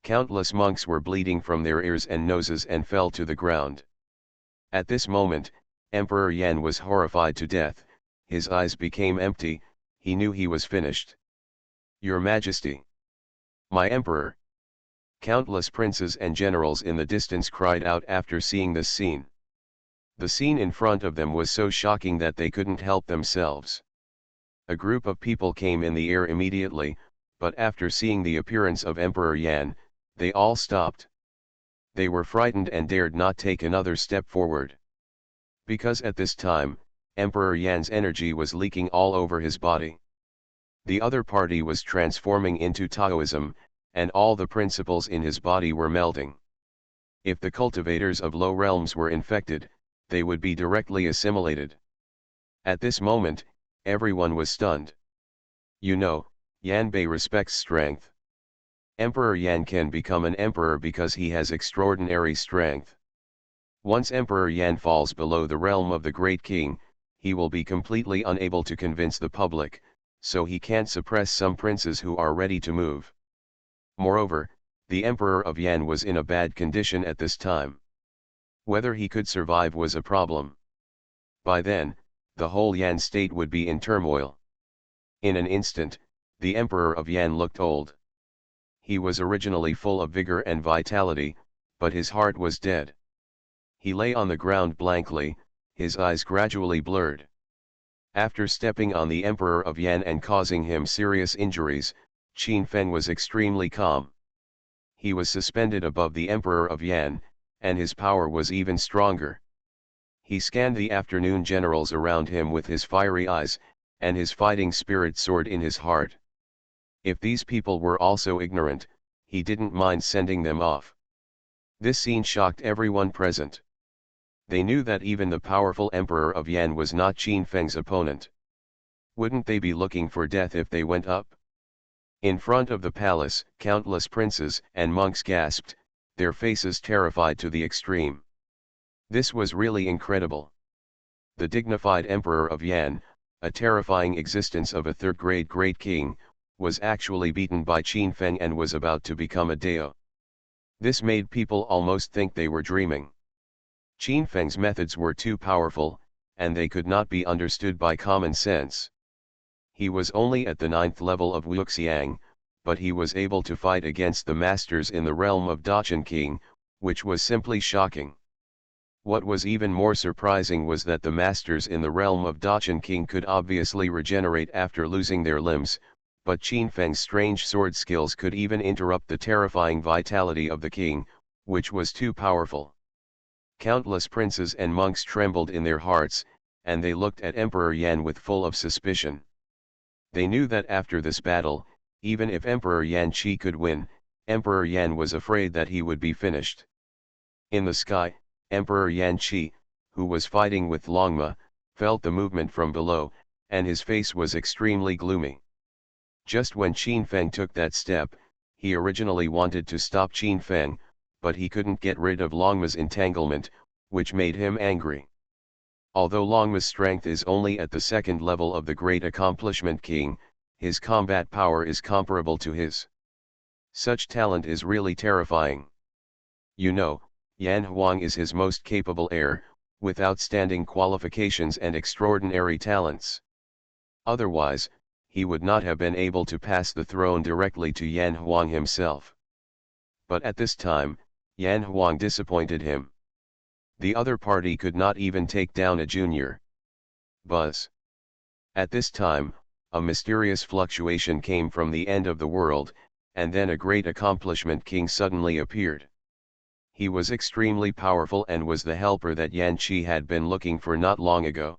Countless monks were bleeding from their ears and noses and fell to the ground. At this moment, Emperor Yan was horrified to death, his eyes became empty, he knew he was finished. Your Majesty! My Emperor! Countless princes and generals in the distance cried out after seeing this scene. The scene in front of them was so shocking that they couldn't help themselves. A group of people came in the air immediately, but after seeing the appearance of Emperor Yan, they all stopped. They were frightened and dared not take another step forward. Because at this time, Emperor Yan's energy was leaking all over his body. The other party was transforming into Taoism, and all the principles in his body were melding. If the cultivators of low realms were infected, they would be directly assimilated. At this moment, everyone was stunned. You know, Yan Bei respects strength. Emperor Yan can become an emperor because he has extraordinary strength. Once Emperor Yan falls below the realm of the Great King, he will be completely unable to convince the public, so he can't suppress some princes who are ready to move. Moreover, the Emperor of Yan was in a bad condition at this time. Whether he could survive was a problem. By then, the whole Yan state would be in turmoil. In an instant, the Emperor of Yan looked old. He was originally full of vigor and vitality, but his heart was dead. He lay on the ground blankly, his eyes gradually blurred. After stepping on the Emperor of Yan and causing him serious injuries, Qin Feng was extremely calm. He was suspended above the Emperor of Yan, and his power was even stronger. He scanned the afternoon generals around him with his fiery eyes, and his fighting spirit soared in his heart. If these people were also ignorant, he didn't mind sending them off. This scene shocked everyone present. They knew that even the powerful Emperor of Yan was not Qin Feng's opponent. Wouldn't they be looking for death if they went up? In front of the palace, countless princes and monks gasped, their faces terrified to the extreme. This was really incredible. The dignified Emperor of Yan, a terrifying existence of a third-grade great king, was actually beaten by Qin Feng and was about to become a Dao. This made people almost think they were dreaming. Qin Feng's methods were too powerful, and they could not be understood by common sense. He was only at the 9th level of Wuxiang, but he was able to fight against the masters in the realm of Daqin King, which was simply shocking. What was even more surprising was that the masters in the realm of Daqin King could obviously regenerate after losing their limbs, but Qin Feng's strange sword skills could even interrupt the terrifying vitality of the king, which was too powerful. Countless princes and monks trembled in their hearts, and they looked at Emperor Yan with full of suspicion. They knew that after this battle, even if Emperor Yan Qi could win, Emperor Yan was afraid that he would be finished. In the sky, Emperor Yan Qi, who was fighting with Longma, felt the movement from below, and his face was extremely gloomy. Just when Qin Feng took that step, he originally wanted to stop Qin Feng, but he couldn't get rid of Longma's entanglement, which made him angry. Although Longma's strength is only at the second level of the Great Accomplishment King, his combat power is comparable to his. Such talent is really terrifying. You know, Yan Huang is his most capable heir, with outstanding qualifications and extraordinary talents. Otherwise, he would not have been able to pass the throne directly to Yan Huang himself. But at this time, Yan Huang disappointed him. The other party could not even take down a junior. Buzz. At this time, a mysterious fluctuation came from the end of the world, and then a Great Accomplishment King suddenly appeared. He was extremely powerful and was the helper that Yan Qi had been looking for not long ago.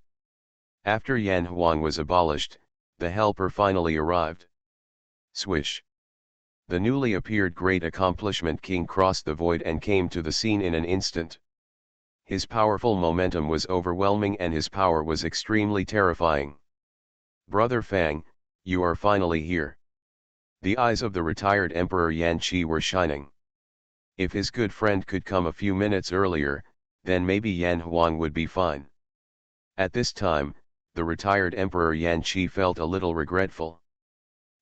After Yan Huang was abolished, the helper finally arrived. Swish. The newly appeared Great Accomplishment King crossed the void and came to the scene in an instant. His powerful momentum was overwhelming and his power was extremely terrifying. Brother Fang, you are finally here. The eyes of the retired Emperor Yan Qi were shining. If his good friend could come a few minutes earlier, then maybe Yan Huang would be fine. At this time, the retired Emperor Yan Qi felt a little regretful.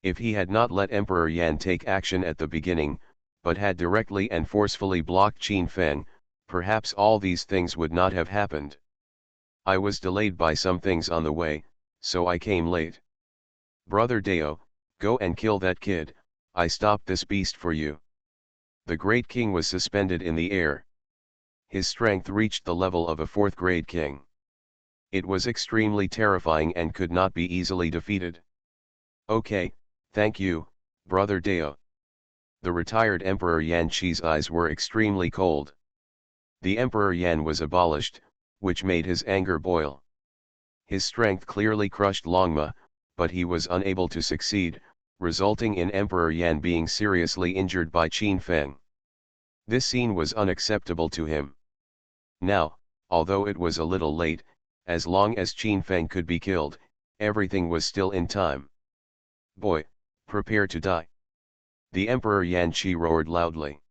If he had not let Emperor Yan take action at the beginning, but had directly and forcefully blocked Qin Feng, perhaps all these things would not have happened. I was delayed by some things on the way, so I came late. Brother Dao, go and kill that kid, I stopped this beast for you. The great king was suspended in the air. His strength reached the level of a fourth-grade king. It was extremely terrifying and could not be easily defeated. Okay, thank you, Brother Dao. The retired Emperor Yan Qi's eyes were extremely cold. The Emperor Yan was abolished, which made his anger boil. His strength clearly crushed Longma, but he was unable to succeed, resulting in Emperor Yan being seriously injured by Qin Feng. This scene was unacceptable to him. Now, although it was a little late, as long as Qin Feng could be killed, everything was still in time. Boy, prepare to die. The Emperor Yan Qi roared loudly.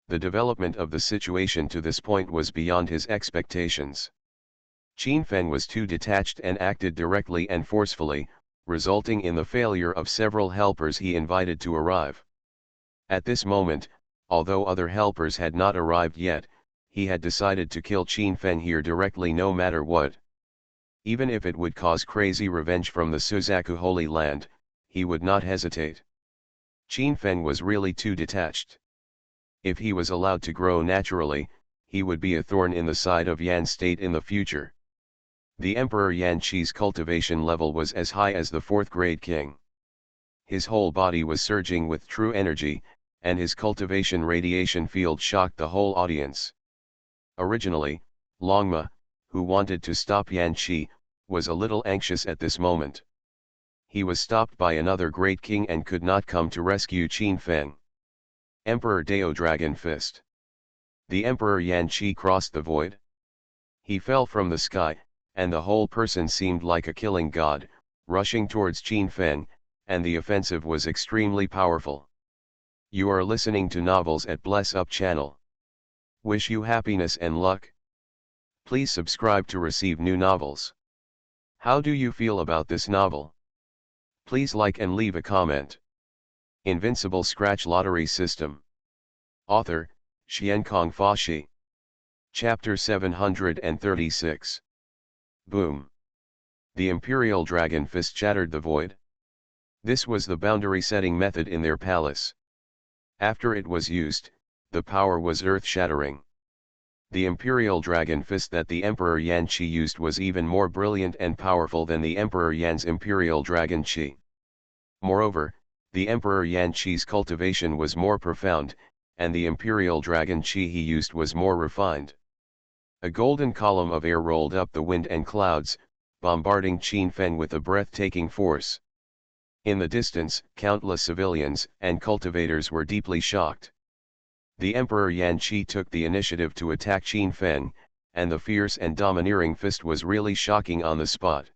The development of the situation to this point was beyond his expectations. Qin Feng was too detached and acted directly and forcefully, resulting in the failure of several helpers he invited to arrive. At this moment, although other helpers had not arrived yet, he had decided to kill Qin Feng here directly no matter what. Even if it would cause crazy revenge from the Suzaku Holy Land, he would not hesitate. Qin Feng was really too detached. If he was allowed to grow naturally, he would be a thorn in the side of Yan state in the future. The Emperor Yan Qi's cultivation level was as high as the fourth-grade king. His whole body was surging with true energy, and his cultivation radiation field shocked the whole audience. Originally, Longma, who wanted to stop Yan Qi, was a little anxious at this moment. He was stopped by another great king and could not come to rescue Qin Feng. Emperor Dao Dragon Fist. The Emperor Yan Qi crossed the void. He fell from the sky, and the whole person seemed like a killing god, rushing towards Qin Feng, and the offensive was extremely powerful. You are listening to novels at Bless Up channel. Wish you happiness and luck. Please subscribe to receive new novels. How do you feel about this novel? Please like and leave a comment. Invincible Scratch Lottery System. Author, Xiankong Fashi. Chapter 736. Boom. The Imperial Dragon Fist shattered the void. This was the boundary setting method in their palace. After it was used, the power was earth-shattering. The Imperial Dragon Fist that the Emperor Yan Qi used was even more brilliant and powerful than the Emperor Yan's Imperial Dragon Qi. Moreover, the Emperor Yan Qi's cultivation was more profound, and the Imperial Dragon Qi he used was more refined. A golden column of air rolled up the wind and clouds, bombarding Qin Feng with a breathtaking force. In the distance, countless civilians and cultivators were deeply shocked. The Emperor Yan Qi took the initiative to attack Qin Feng, and the fierce and domineering fist was really shocking on the spot.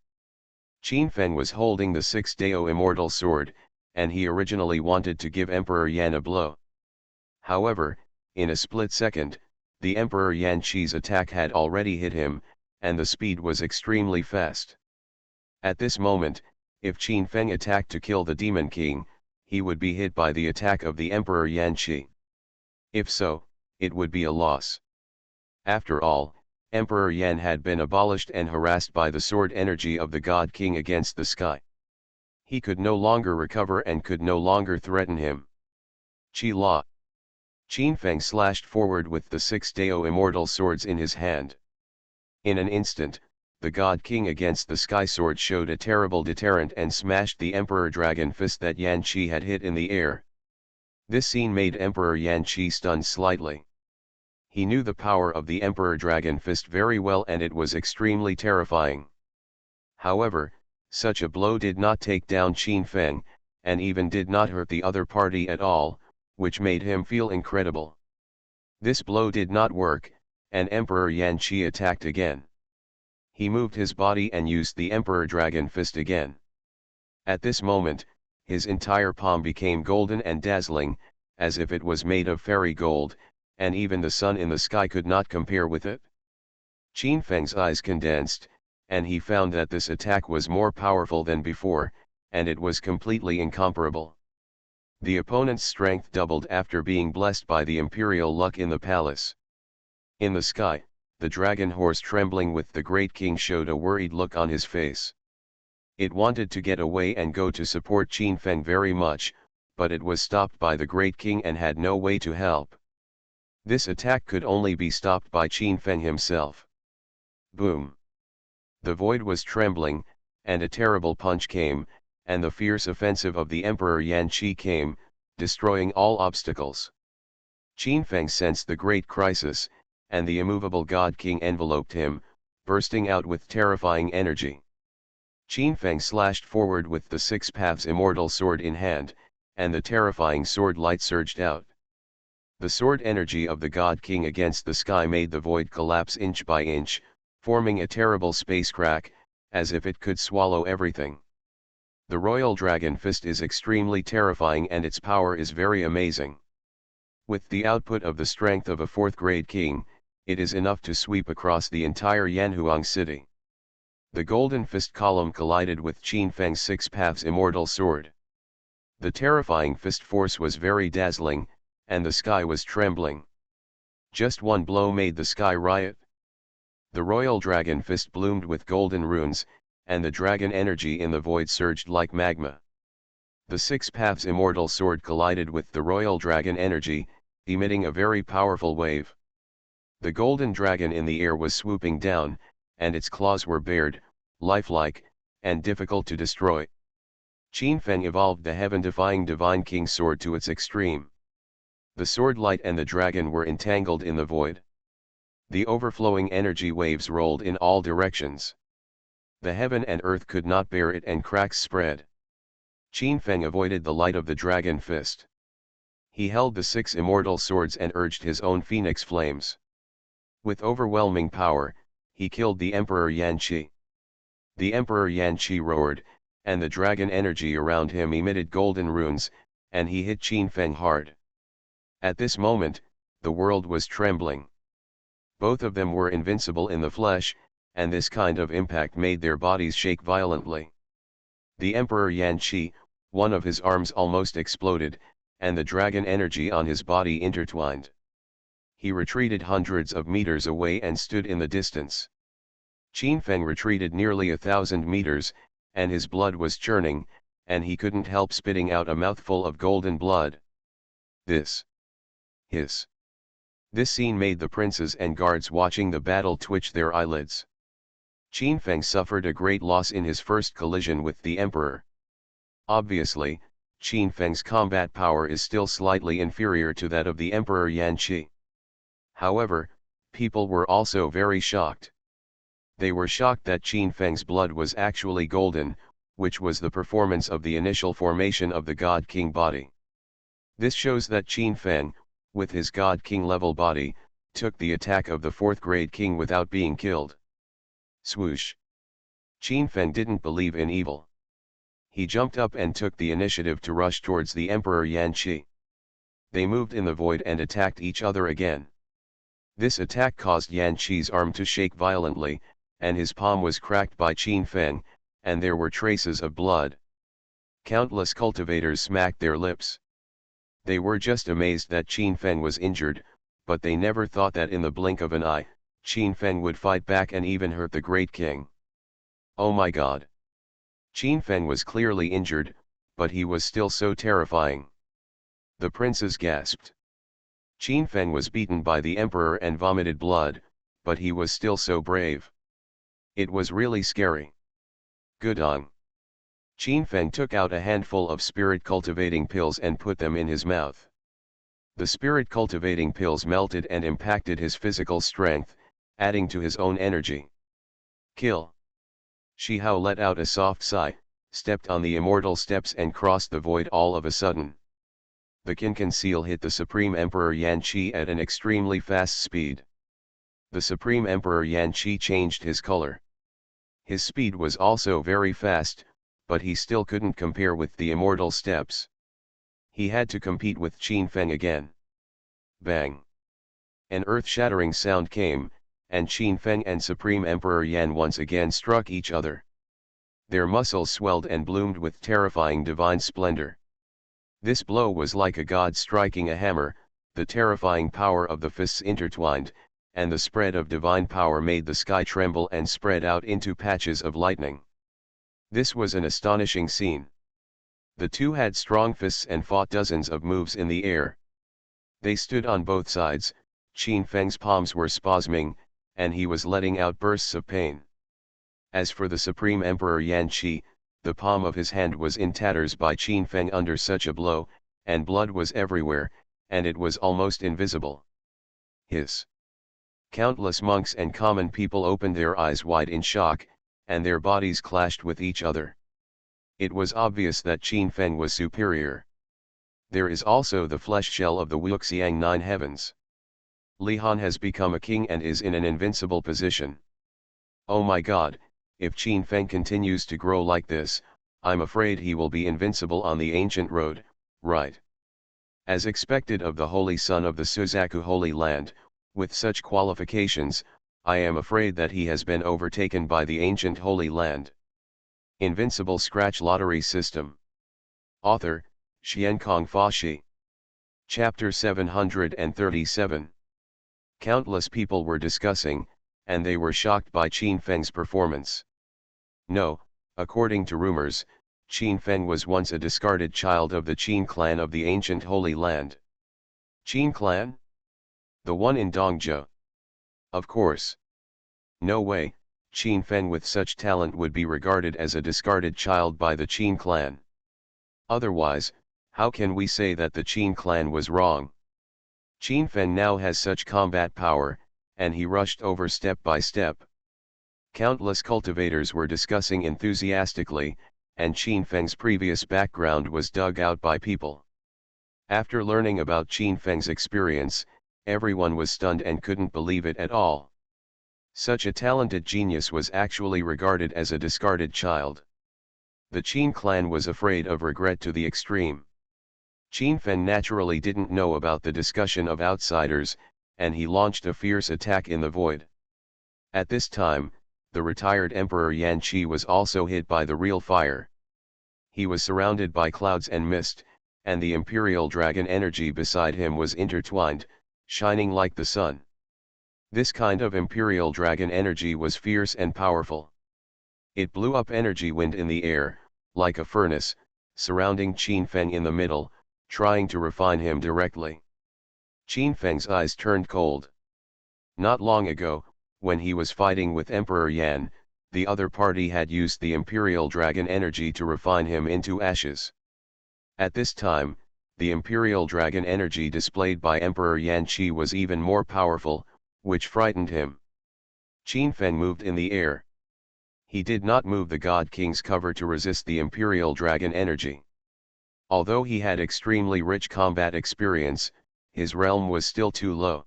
Qin Feng was holding the 6-Dao immortal sword, and he originally wanted to give Emperor Yan a blow. However, in a split second, the Emperor Yan Qi's attack had already hit him, and the speed was extremely fast. At this moment, if Qin Feng attacked to kill the Demon King, he would be hit by the attack of the Emperor Yan Qi. If so, it would be a loss. After all, Emperor Yan had been abolished and harassed by the sword energy of the God King against the sky. He could no longer recover and could no longer threaten him. Qi La. Qin Feng slashed forward with the 6-Dao immortal swords in his hand. In an instant, the God King against the sky sword showed a terrible deterrent and smashed the Emperor Dragon Fist that Yan Qi had hit in the air. This scene made Emperor Yan Qi stunned slightly. He knew the power of the Emperor Dragon Fist very well and it was extremely terrifying. However, such a blow did not take down Qin Feng, and even did not hurt the other party at all, which made him feel incredible. This blow did not work, and Emperor Yan Qi attacked again. He moved his body and used the Emperor Dragon Fist again. At this moment, his entire palm became golden and dazzling, as if it was made of fairy gold, and even the sun in the sky could not compare with it. Qin Feng's eyes condensed, and he found that this attack was more powerful than before, and it was completely incomparable. The opponent's strength doubled after being blessed by the imperial luck in the palace. In the sky, the dragon horse trembling with the great king showed a worried look on his face. It wanted to get away and go to support Qin Feng very much, but it was stopped by the great king and had no way to help. This attack could only be stopped by Qin Feng himself. Boom! The void was trembling, and a terrible punch came, and the fierce offensive of the Emperor Yan Qi came, destroying all obstacles. Qin Feng sensed the great crisis, and the immovable God King enveloped him, bursting out with terrifying energy. Qin Feng slashed forward with the 6 Paths immortal sword in hand, and the terrifying sword light surged out. The sword energy of the God King against the sky made the void collapse inch by inch, forming a terrible space crack, as if it could swallow everything. The Royal Dragon Fist is extremely terrifying and its power is very amazing. With the output of the strength of a 4th-grade king, it is enough to sweep across the entire Yanhuang city. The Golden Fist column collided with Qin Feng's 6 Paths immortal sword. The terrifying fist force was very dazzling, and the sky was trembling. Just one blow made the sky riot. The Royal Dragon Fist bloomed with golden runes, and the dragon energy in the void surged like magma. The 6 Paths immortal sword collided with the Royal Dragon energy, emitting a very powerful wave. The golden dragon in the air was swooping down, and its claws were bared, lifelike, and difficult to destroy. Qin Feng evolved the heaven-defying Divine King sword to its extreme. The sword light and the dragon were entangled in the void. The overflowing energy waves rolled in all directions. The heaven and earth could not bear it and cracks spread. Qin Feng avoided the light of the dragon fist. He held the 6 immortal swords and urged his own phoenix flames. With overwhelming power, he killed the Emperor Yan Qi. The Emperor Yan Qi roared, and the dragon energy around him emitted golden runes, and he hit Qin Feng hard. At this moment, the world was trembling. Both of them were invincible in the flesh, and this kind of impact made their bodies shake violently. The Emperor Yan Qi, one of his arms almost exploded, and the dragon energy on his body intertwined. He retreated hundreds of meters away and stood in the distance. Qin Feng retreated nearly 1,000 meters, and his blood was churning, and he couldn't help spitting out a mouthful of golden blood. This scene made the princes and guards watching the battle twitch their eyelids. Qin Feng suffered a great loss in his first collision with the emperor. Obviously, Qin Feng's combat power is still slightly inferior to that of the Emperor Yan Qi. However, people were also very shocked. They were shocked that Qin Feng's blood was actually golden, which was the performance of the initial formation of the God King body. This shows that Qin Feng, with his God King level body, took the attack of the 4th grade king without being killed. Swoosh! Qin Feng didn't believe in evil. He jumped up and took the initiative to rush towards the Emperor Yan Qi. They moved in the void and attacked each other again. This attack caused Yan Qi's arm to shake violently, and his palm was cracked by Qin Feng, and there were traces of blood. Countless cultivators smacked their lips. They were just amazed that Qin Feng was injured, but they never thought that in the blink of an eye, Qin Feng would fight back and even hurt the great king. Oh my god! Qin Feng was clearly injured, but he was still so terrifying. The princes gasped. Qin Feng was beaten by the emperor and vomited blood, but he was still so brave. It was really scary. Gudong. Qin Feng took out a handful of spirit-cultivating pills and put them in his mouth. The spirit-cultivating pills melted and impacted his physical strength, adding to his own energy. Kill. Shi Hao let out a soft sigh, stepped on the immortal steps and crossed the void all of a sudden. The Qinkan seal hit the Supreme Emperor Yan Qi at an extremely fast speed. The Supreme Emperor Yan Qi changed his color. His speed was also very fast, but he still couldn't compare with the immortal steps. He had to compete with Qin Feng again. Bang! An earth-shattering sound came, and Qin Feng and Supreme Emperor Yan once again struck each other. Their muscles swelled and bloomed with terrifying divine splendor. This blow was like a god striking a hammer, the terrifying power of the fists intertwined, and the spread of divine power made the sky tremble and spread out into patches of lightning. This was an astonishing scene. The two had strong fists and fought dozens of moves in the air. They stood on both sides, Qin Feng's palms were spasming, and he was letting out bursts of pain. As for the Supreme Emperor Yan Qi, the palm of his hand was in tatters by Qin Feng under such a blow, and blood was everywhere, and it was almost invisible. Hiss! Countless monks and common people opened their eyes wide in shock, and their bodies clashed with each other. It was obvious that Qin Feng was superior. There is also the flesh shell of the Wuxiang Nine Heavens. Li Han has become a king and is in an invincible position. Oh my god, if Qin Feng continues to grow like this, I'm afraid he will be invincible on the ancient road, right? As expected of the holy son of the Suzaku Holy Land, with such qualifications, I am afraid that he has been overtaken by the ancient Holy Land. Invincible Scratch Lottery System. Author, Xiankong Fashi. Chapter 737. Countless people were discussing, and they were shocked by Qin Feng's performance. No, according to rumors, Qin Feng was once a discarded child of the Qin clan of the ancient Holy Land. Qin clan? The one in Dongzhou. Of course. No way, Qin Feng with such talent would be regarded as a discarded child by the Qin clan. Otherwise, how can we say that the Qin clan was wrong? Qin Feng now has such combat power, and he rushed over step by step. Countless cultivators were discussing enthusiastically, and Qin Feng's previous background was dug out by people. After learning about Qin Feng's experience, everyone was stunned and couldn't believe it at all. Such a talented genius was actually regarded as a discarded child. The Qin clan was afraid of regret to the extreme. Qin Feng naturally didn't know about the discussion of outsiders, and he launched a fierce attack in the void. At this time, the retired Emperor Yan Qi was also hit by the real fire. He was surrounded by clouds and mist, and the imperial dragon energy beside him was intertwined, shining like the sun. This kind of imperial dragon energy was fierce and powerful. It blew up energy wind in the air, like a furnace, surrounding Qin Feng in the middle, trying to refine him directly. Qin Feng's eyes turned cold. Not long ago, when he was fighting with Emperor Yan, the other party had used the imperial dragon energy to refine him into ashes. At this time, the imperial dragon energy displayed by Emperor Yan Qi was even more powerful, which frightened him. Qin Feng moved in the air. He did not move the God King's cover to resist the Imperial Dragon energy. Although he had extremely rich combat experience, his realm was still too low.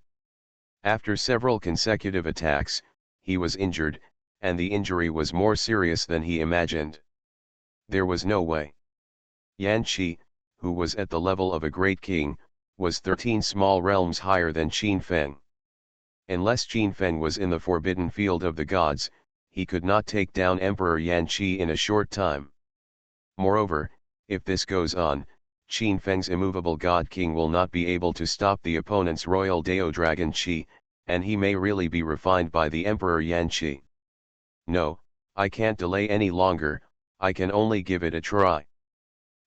After several consecutive attacks, he was injured, and the injury was more serious than he imagined. There was no way. Yan Qi, who was at the level of a great king, was 13 small realms higher than Qin Feng. Unless Qin Feng was in the forbidden field of the gods, he could not take down Emperor Yan Qi in a short time. Moreover, if this goes on, Qin Feng's immovable God King will not be able to stop the opponent's royal Dao Dragon Qi, and he may really be refined by the Emperor Yan Qi. No, I can't delay any longer, I can only give it a try.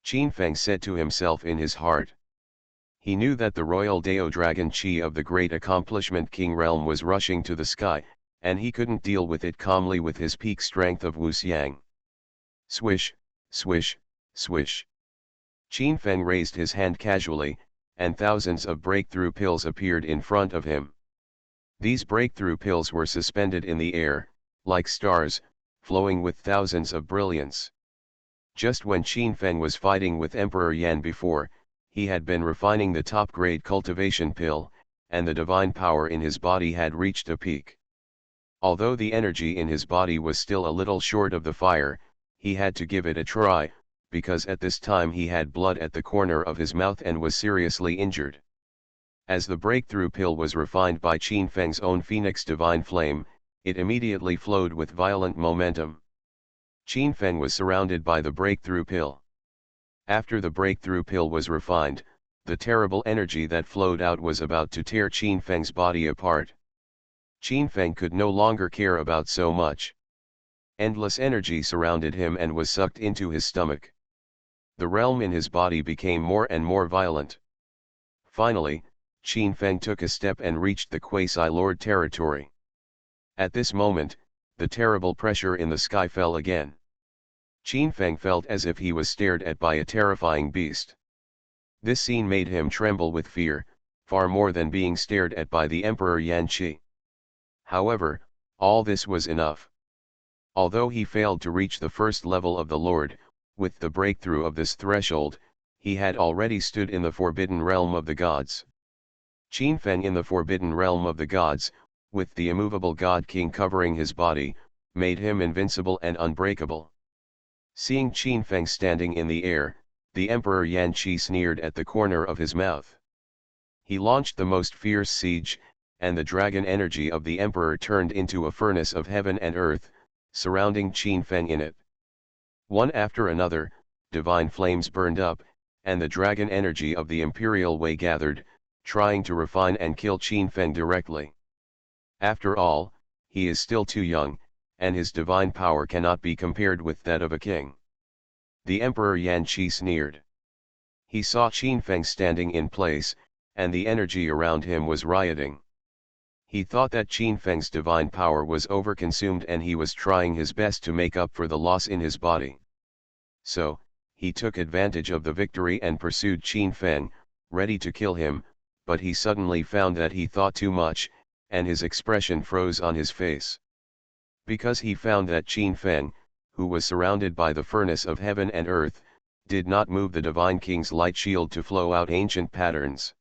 Qin Feng said to himself in his heart. He knew that the royal Dao Dragon Qi of the great accomplishment King realm was rushing to the sky, and he couldn't deal with it calmly with his peak strength of Wuxiang. Swish, swish, swish. Qin Feng raised his hand casually, and thousands of breakthrough pills appeared in front of him. These breakthrough pills were suspended in the air, like stars, flowing with thousands of brilliance. Just when Qin Feng was fighting with Emperor Yan before, he had been refining the top-grade cultivation pill, and the divine power in his body had reached a peak. Although the energy in his body was still a little short of the fire, he had to give it a try, because at this time he had blood at the corner of his mouth and was seriously injured. As the breakthrough pill was refined by Qin Feng's own Phoenix Divine Flame, it immediately flowed with violent momentum. Qin Feng was surrounded by the breakthrough pill. After the breakthrough pill was refined, the terrible energy that flowed out was about to tear Qin Feng's body apart. Qin Feng could no longer care about so much. Endless energy surrounded him and was sucked into his stomach. The realm in his body became more and more violent. Finally, Qin Feng took a step and reached the Quasi-Lord territory. At this moment, the terrible pressure in the sky fell again. Qin Feng felt as if he was stared at by a terrifying beast. This scene made him tremble with fear, far more than being stared at by the Emperor Yan Qi. However, all this was enough. Although he failed to reach the first level of the Lord, with the breakthrough of this threshold, he had already stood in the forbidden realm of the gods. Qin Feng in the forbidden realm of the gods, with the immovable God King covering his body, made him invincible and unbreakable. Seeing Qin Feng standing in the air, the Emperor Yan Qi sneered at the corner of his mouth. He launched the most fierce siege, and the dragon energy of the Emperor turned into a furnace of heaven and earth, surrounding Qin Feng in it. One after another, divine flames burned up, and the dragon energy of the Imperial Way gathered, trying to refine and kill Qin Feng directly. After all, he is still too young, and his divine power cannot be compared with that of a king. The Emperor Yan Qi sneered. He saw Qin Feng standing in place, and the energy around him was rioting. He thought that Qin Feng's divine power was overconsumed and he was trying his best to make up for the loss in his body. So, he took advantage of the victory and pursued Qin Feng, ready to kill him, but he suddenly found that he thought too much, and his expression froze on his face. Because he found that Qin Feng, who was surrounded by the furnace of heaven and earth, did not move the Divine King's light shield to flow out ancient patterns.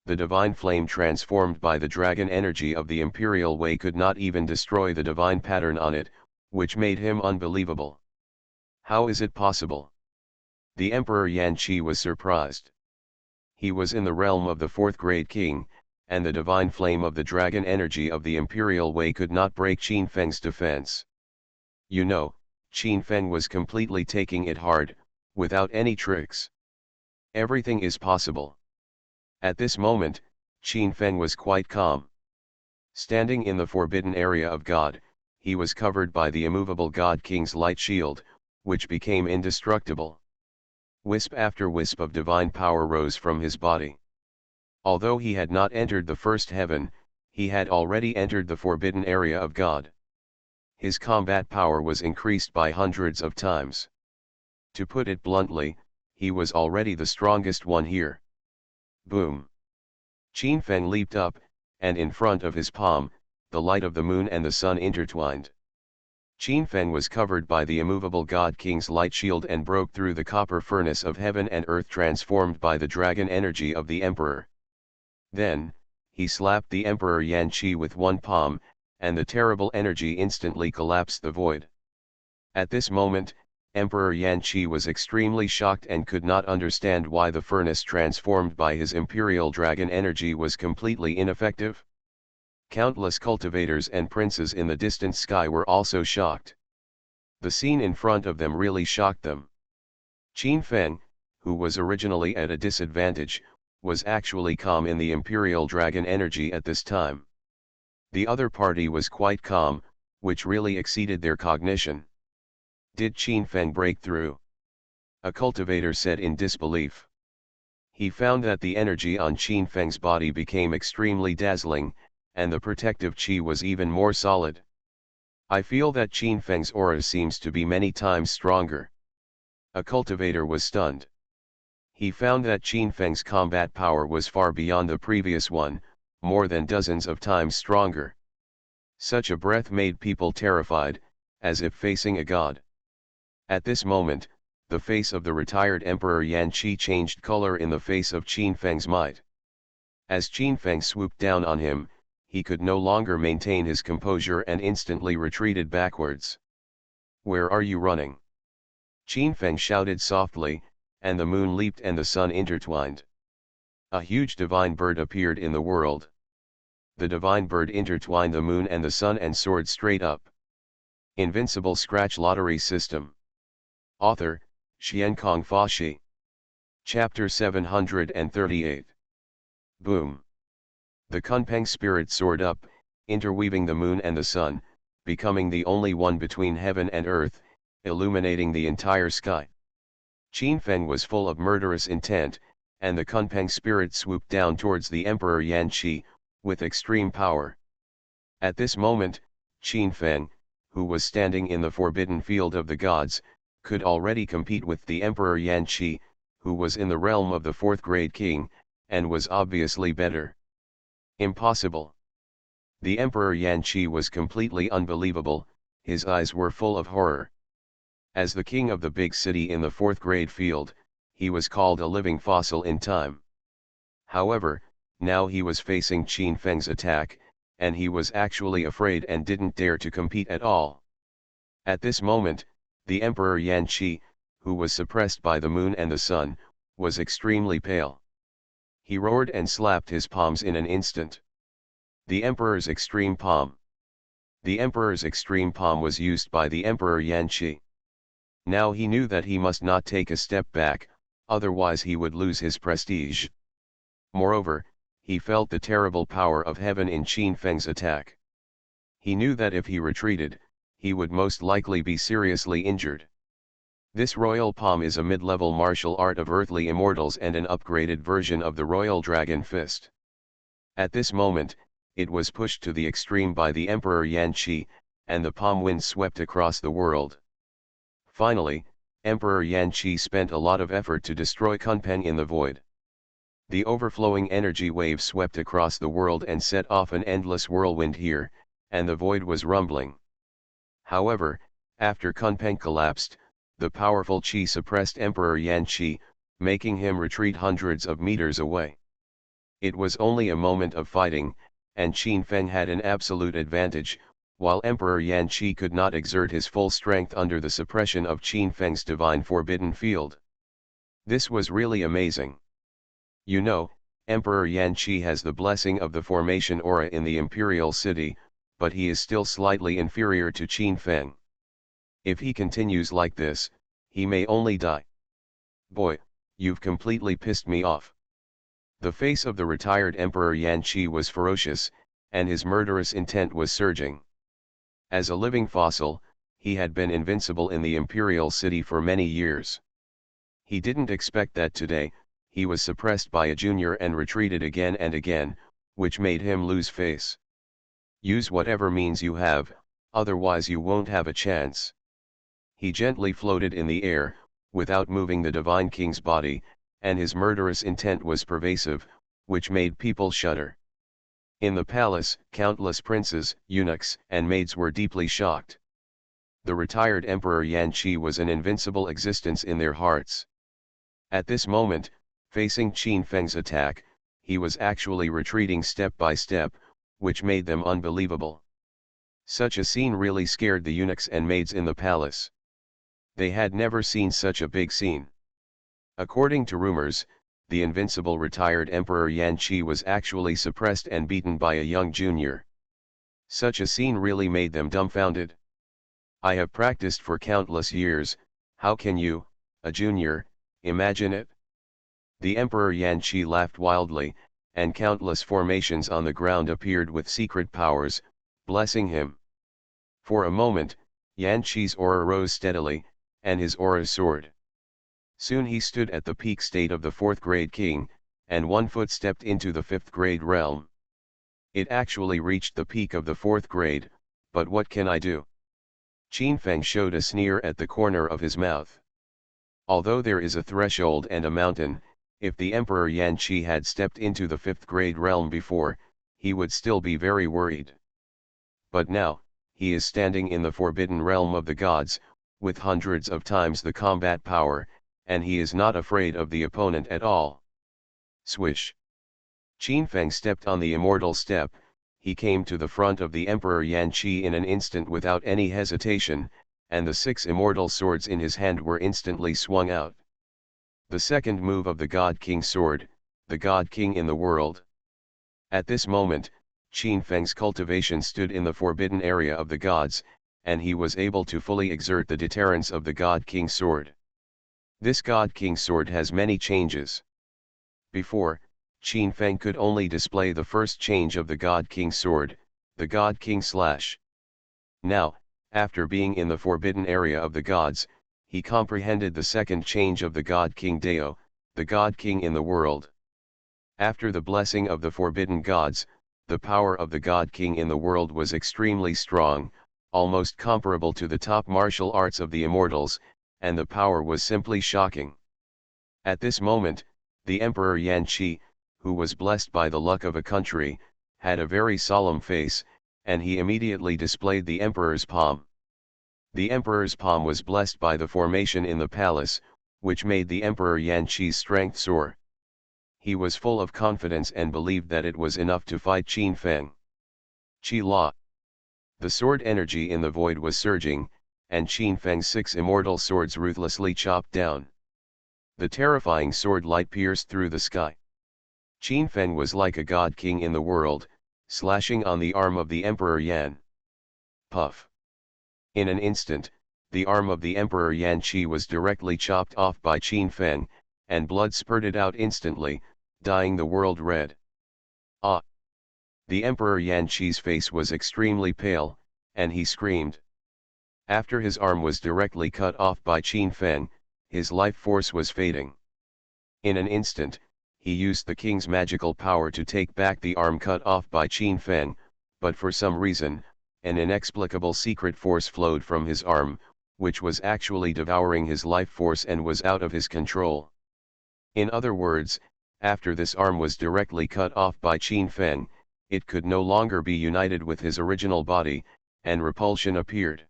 The divine flame transformed by the dragon energy of the Imperial Way could not even destroy the divine pattern on it, which made him unbelievable. How is it possible? The Emperor Yan Qi was surprised. He was in the realm of the fourth grade king, and the divine flame of the dragon energy of the Imperial Way could not break Qin Feng's defense. You know, Qin Feng was completely taking it hard, without any tricks. Everything is possible. At this moment, Qin Feng was quite calm. Standing in the forbidden area of God, he was covered by the immovable God King's light shield, which became indestructible. Wisp after wisp of divine power rose from his body. Although he had not entered the first heaven, he had already entered the forbidden area of God. His combat power was increased by hundreds of times. To put it bluntly, he was already the strongest one here. Boom! Qin Feng leaped up, and in front of his palm, the light of the moon and the sun intertwined. Qin Feng was covered by the immovable God King's light shield and broke through the copper furnace of heaven and earth transformed by the dragon energy of the Emperor. Then, he slapped the Emperor Yan Qi with one palm, and the terrible energy instantly collapsed the void. At this moment, Emperor Yan Qi was extremely shocked and could not understand why the furnace transformed by his imperial dragon energy was completely ineffective. Countless cultivators and princes in the distant sky were also shocked. The scene in front of them really shocked them. Qin Feng, who was originally at a disadvantage, was actually calm in the imperial dragon energy at this time. The other party was quite calm, which really exceeded their cognition. Did Qin Feng break through? A cultivator said in disbelief. He found that the energy on Qin Feng's body became extremely dazzling, and the protective qi was even more solid. I feel that Qin Feng's aura seems to be many times stronger. A cultivator was stunned. He found that Qin Feng's combat power was far beyond the previous one, more than dozens of times stronger. Such a breath made people terrified, as if facing a god. At this moment, the face of the retired Emperor Yan Qi changed color in the face of Qin Feng's might. As Qin Feng swooped down on him, he could no longer maintain his composure and instantly retreated backwards. "Where are you running?" Qin Feng shouted softly, and the moon leaped and the sun intertwined. A huge divine bird appeared in the world. The divine bird intertwined the moon and the sun and soared straight up. Invincible Scratch Lottery System. Author, Xiankong Fashi. Chapter 738. Boom. The Kunpeng spirit soared up, interweaving the moon and the sun, becoming the only one between heaven and earth, illuminating the entire sky. Qin Feng was full of murderous intent, and the Kunpeng spirit swooped down towards the Emperor Yan Qi, with extreme power. At this moment, Qin Feng, who was standing in the forbidden field of the gods, could already compete with the Emperor Yan Qi, who was in the realm of the fourth-grade king, and was obviously better. Impossible. The Emperor Yan Qi was completely unbelievable, his eyes were full of horror. As the king of the big city in the fourth-grade field, he was called a living fossil in time. However, now he was facing Qin Feng's attack, and he was actually afraid and didn't dare to compete at all. At this moment, the Emperor Yan Qi, who was suppressed by the moon and the sun, was extremely pale. He roared and slapped his palms in an instant. The Emperor's extreme palm. The Emperor's extreme palm was used by the Emperor Yan Qi. Now he knew that he must not take a step back, otherwise he would lose his prestige. Moreover, he felt the terrible power of heaven in Qin Feng's attack. He knew that if he retreated, he would most likely be seriously injured. This royal palm is a mid-level martial art of earthly immortals and an upgraded version of the royal dragon fist. At this moment, it was pushed to the extreme by the Emperor Yan Qi, and the palm wind swept across the world. Finally, Emperor Yan Qi spent a lot of effort to destroy Kunpeng in the void. The overflowing energy wave swept across the world and set off an endless whirlwind here, and the void was rumbling. However, after Kunpeng collapsed, the powerful qi suppressed Emperor Yan Qi, making him retreat hundreds of meters away. It was only a moment of fighting, and Qin Feng had an absolute advantage, while Emperor Yan Qi could not exert his full strength under the suppression of Qin Feng's divine forbidden field. This was really amazing. You know, Emperor Yan Qi has the blessing of the formation aura in the imperial city, but he is still slightly inferior to Qin Feng. If he continues like this, he may only die. Boy, you've completely pissed me off. The face of the retired Emperor Yan Qi was ferocious, and his murderous intent was surging. As a living fossil, he had been invincible in the imperial city for many years. He didn't expect that today, he was suppressed by a junior and retreated again and again, which made him lose face. Use whatever means you have, otherwise you won't have a chance. He gently floated in the air, without moving the divine king's body, and his murderous intent was pervasive, which made people shudder. In the palace, countless princes, eunuchs, and maids were deeply shocked. the retired Emperor Yan Qi was an invincible existence in their hearts. At this moment, facing Qin Feng's attack, he was actually retreating step by step, which made them unbelievable. Such a scene really scared the eunuchs and maids in the palace. They had never seen such a big scene. According to rumors, the invincible retired Emperor Yan Qi was actually suppressed and beaten by a young junior. Such a scene really made them dumbfounded. I have practiced for countless years, how can you, a junior, imagine it? The Emperor Yan Qi laughed wildly, and countless formations on the ground appeared with secret powers, blessing him. For a moment, Yan Qi's aura rose steadily, and his aura soared. Soon he stood at the peak state of the 4th grade king, and 1 foot stepped into the 5th grade realm. It actually reached the peak of the 4th grade, but what can I do? Qin Feng showed a sneer at the corner of his mouth. Although there is a threshold and a mountain, if the Emperor Yan Qi had stepped into the 5th grade realm before, he would still be very worried. But now, he is standing in the forbidden realm of the gods, with hundreds of times the combat power, and he is not afraid of the opponent at all. Swish! Qin Feng stepped on the immortal step. He came to the front of the Emperor Yan Qi in an instant without any hesitation, and the 6 immortal swords in his hand were instantly swung out. The second move of the God King sword, the God King in the world. At this moment, Qin Feng's cultivation stood in the forbidden area of the gods, and he was able to fully exert the deterrence of the God King sword. This God King sword has many changes. Before, Qin Feng could only display the first change of the God King sword, the God King slash. Now, after being in the forbidden area of the gods, he comprehended the second change of the God King Dao, the God King in the world. After the blessing of the forbidden gods, the power of the God King in the world was extremely strong, almost comparable to the top martial arts of the immortals, and the power was simply shocking. At this moment, the Emperor Yan Qi, who was blessed by the luck of a country, had a very solemn face, and he immediately displayed the Emperor's palm. The Emperor's palm was blessed by the formation in the palace, which made the Emperor Yan Qi's strength soar. He was full of confidence and believed that it was enough to fight Qin Feng. Qi La. The sword energy in the void was surging, and Qin Feng's 6 immortal swords ruthlessly chopped down. The terrifying sword light pierced through the sky. Qin Feng was like a god king in the world, slashing on the arm of the Emperor Yan. Puff! In an instant, the arm of the Emperor Yan Qi was directly chopped off by Qin Feng, and blood spurted out instantly, dyeing the world red. Ah! The Emperor Yan Qi's face was extremely pale, and he screamed. After his arm was directly cut off by Qin Feng, his life force was fading. In an instant, he used the king's magical power to take back the arm cut off by Qin Feng, but for some reason, an inexplicable secret force flowed from his arm, which was actually devouring his life force and was out of his control. In other words, after this arm was directly cut off by Qin Feng, it could no longer be united with his original body, and repulsion appeared.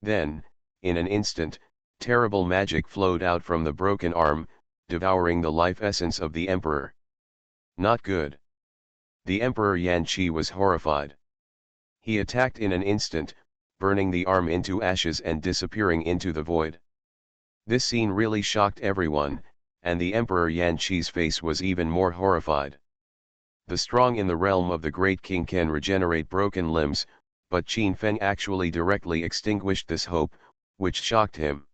Then, in an instant, terrible magic flowed out from the broken arm, devouring the life essence of the emperor. Not good. The Emperor Yan Qi was horrified. He attacked in an instant, burning the arm into ashes and disappearing into the void. This scene really shocked everyone, and the Emperor Yan Qi's face was even more horrified. The strong in the realm of the great king can regenerate broken limbs, but Qin Feng actually directly extinguished this hope, which shocked him.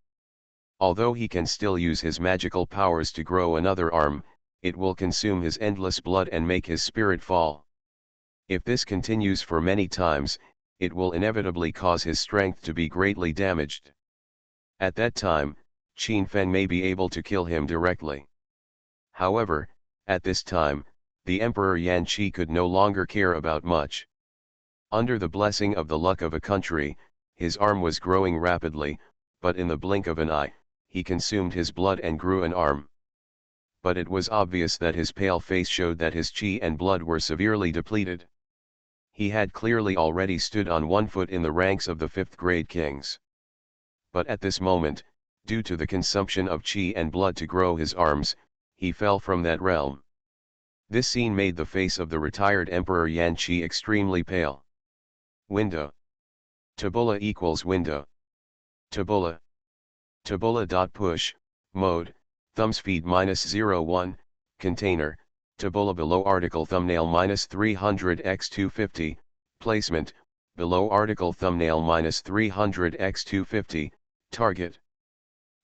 Although he can still use his magical powers to grow another arm, it will consume his endless blood and make his spirit fall. If this continues for many times, it will inevitably cause his strength to be greatly damaged. At that time, Qin Feng may be able to kill him directly. However, at this time, the Emperor Yan Qi could no longer care about much. Under the blessing of the luck of a country, his arm was growing rapidly, but in the blink of an eye, he consumed his blood and grew an arm. But it was obvious that his pale face showed that his qi and blood were severely depleted. He had clearly already stood on 1 foot in the ranks of the 5th grade kings. but at this moment, due to the consumption of chi and blood to grow his arms, he fell from that realm. This scene made the face of the retired Emperor Yan Qi extremely pale. Window. Tabula equals window. Tabula. Tabula.push, mode, thumbs feed -01, container, tabula below article thumbnail -300x250, placement, below article thumbnail -300x250, target.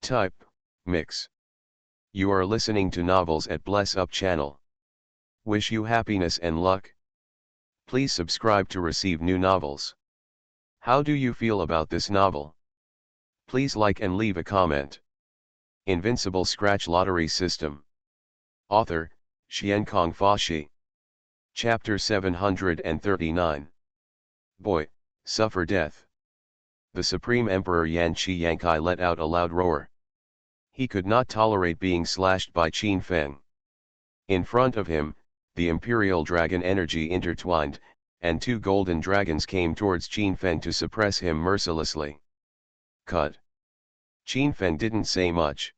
Type, mix. You are listening to Novels at Bless Up channel. Wish you happiness and luck. Please subscribe to receive new novels. How do you feel about this novel? Please like and leave a comment. Invincible Scratch Lottery System. Author, Xiankong Fashi. Chapter 739. Boy, suffer death. The Supreme Emperor Yan Qi Yankai let out a loud roar. He could not tolerate being slashed by Qin Feng. In front of him, the Imperial Dragon energy intertwined, and two golden dragons came towards Qin Feng to suppress him mercilessly. Cut. Qin Feng didn't say much.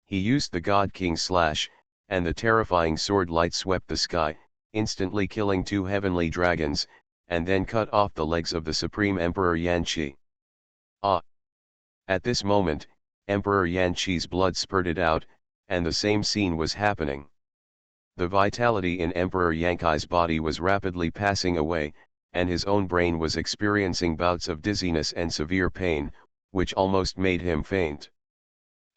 He used the God King Slash, and the terrifying sword light swept the sky, instantly killing two heavenly dragons, and then cut off the legs of the Supreme Emperor Yan Qi. Ah! At this moment, Emperor Yan Qi's blood spurted out, and the same scene was happening. The vitality in Emperor Yankai's body was rapidly passing away, and his own brain was experiencing bouts of dizziness and severe pain, which almost made him faint.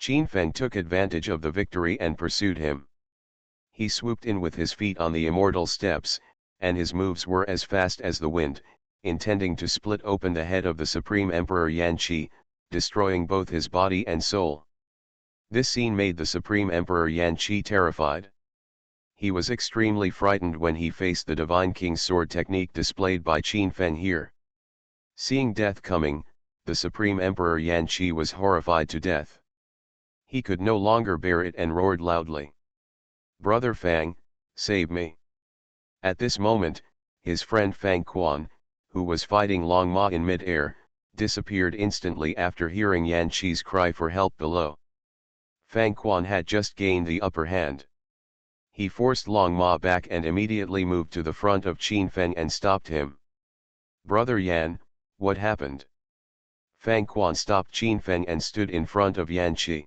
Qin Feng took advantage of the victory and pursued him. He swooped in with his feet on the immortal steps, and his moves were as fast as the wind, intending to split open the head of the Supreme Emperor Yan Qi, destroying both his body and soul. This scene made the Supreme Emperor Yan Qi terrified. He was extremely frightened when he faced the Divine King's sword technique displayed by Qin Feng here. Seeing death coming, the Supreme Emperor Yan Qi was horrified to death. He could no longer bear it and roared loudly. "Brother Fang, save me!" At this moment, his friend Fang Quan, who was fighting Long Ma in mid-air, disappeared instantly after hearing Yan Qi's cry for help below. Fang Quan had just gained the upper hand. He forced Long Ma back and immediately moved to the front of Qin Feng and stopped him. "Brother Yan, what happened?" Fang Quan stopped Qin Feng and stood in front of Yan Qi.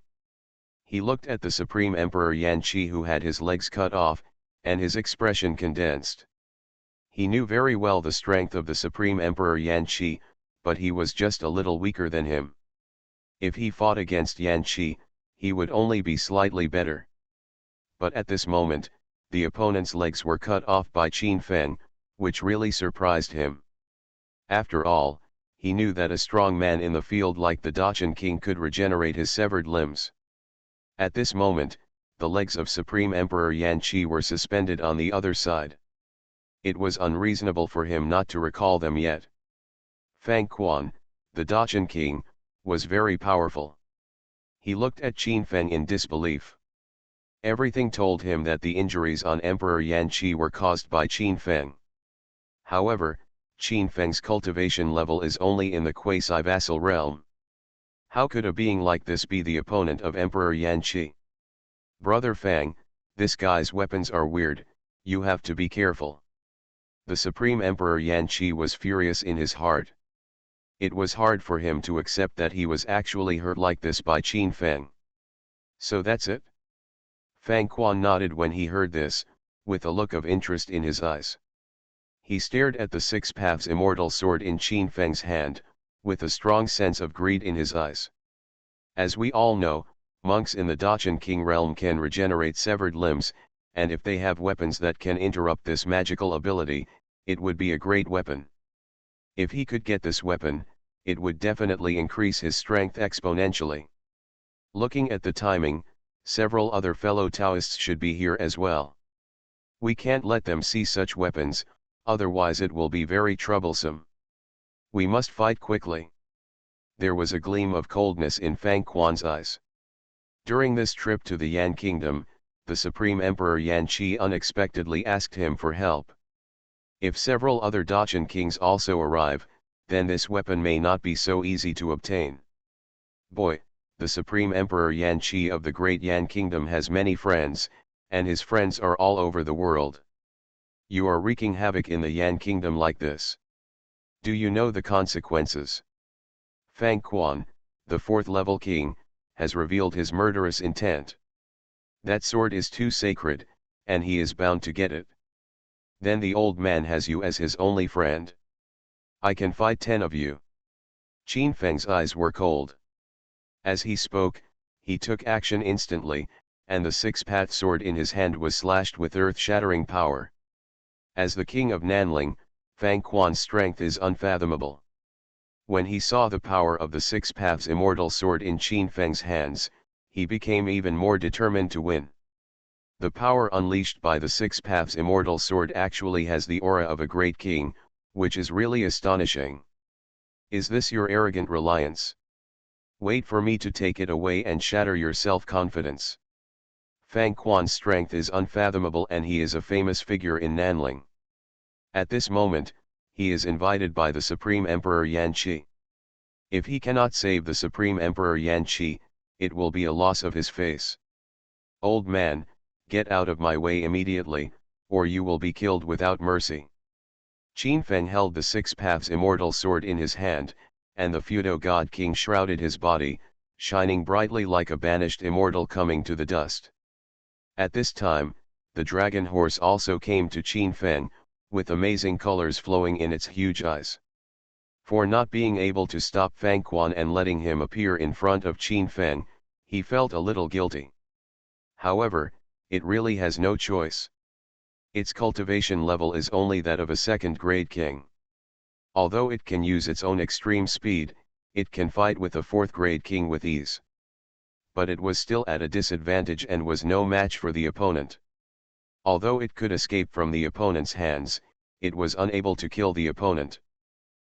He looked at the Supreme Emperor Yan Qi, who had his legs cut off, and his expression condensed. He knew very well the strength of the Supreme Emperor Yan Qi, but he was just a little weaker than him. If he fought against Yan Qi, he would only be slightly better. But at this moment, the opponent's legs were cut off by Qin Feng, which really surprised him. After all, he knew that a strong man in the field like the Dachshund King could regenerate his severed limbs. At this moment, the legs of Supreme Emperor Yan Qi were suspended on the other side. It was unreasonable for him not to recall them yet. Fang Quan, the Dachshund King, was very powerful. He looked at Qin Feng in disbelief. Everything told him that the injuries on Emperor Yan Qi were caused by Qin Feng. However, Qin Feng's cultivation level is only in the quasi-vassal realm. How could a being like this be the opponent of Emperor Yan Qi? "Brother Fang, this guy's weapons are weird, you have to be careful." The Supreme Emperor Yan Qi was furious in his heart. It was hard for him to accept that he was actually hurt like this by Qin Feng. "So that's it?" Fang Quan nodded when he heard this, with a look of interest in his eyes. He stared at the Six Paths immortal sword in Qin Feng's hand, with a strong sense of greed in his eyes. As we all know, monks in the Dachshund King realm can regenerate severed limbs, and if they have weapons that can interrupt this magical ability, it would be a great weapon. If he could get this weapon, it would definitely increase his strength exponentially. Looking at the timing, several other fellow Taoists should be here as well. We can't let them see such weapons, otherwise it will be very troublesome. We must fight quickly. There was a gleam of coldness in Fang Quan's eyes. During this trip to the Yan Kingdom, the Supreme Emperor Yan Qi unexpectedly asked him for help. If several other Dachshund Kings also arrive, then this weapon may not be so easy to obtain. Boy, the Supreme Emperor Yan Qi of the Great Yan Kingdom has many friends, and his friends are all over the world. You are wreaking havoc in the Yan Kingdom like this. Do you know the consequences? Fang Quan, the 4th level king, has revealed his murderous intent. That sword is too sacred, and he is bound to get it. Then the old man has you as his only friend. I can fight 10 of you. Qin Feng's eyes were cold. As he spoke, he took action instantly, and the 6-path sword in his hand was slashed with earth-shattering power. As the king of Nanling, Fang Quan's strength is unfathomable. When he saw the power of the 6 paths immortal sword in Qin Feng's hands, he became even more determined to win. The power unleashed by the 6 paths immortal sword actually has the aura of a great king, which is really astonishing. Is this your arrogant reliance? Wait for me to take it away and shatter your self-confidence. Fang Quan's strength is unfathomable and he is a famous figure in Nanling. At this moment, he is invited by the Supreme Emperor Yan Qi. If he cannot save the Supreme Emperor Yan Qi, it will be a loss of his face. Old man, get out of my way immediately, or you will be killed without mercy. Qin Feng held the 6 paths immortal sword in his hand, and the Fudo God King shrouded his body, shining brightly like a banished immortal coming to the dust. At this time, the dragon horse also came to Qin Feng, with amazing colors flowing in its huge eyes. For not being able to stop Fang Quan and letting him appear in front of Qin Feng, he felt a little guilty. However, it really has no choice. Its cultivation level is only that of a 2nd-grade king. Although it can use its own extreme speed, it can fight with a 4th-grade king with ease. But it was still at a disadvantage and was no match for the opponent. Although it could escape from the opponent's hands, it was unable to kill the opponent.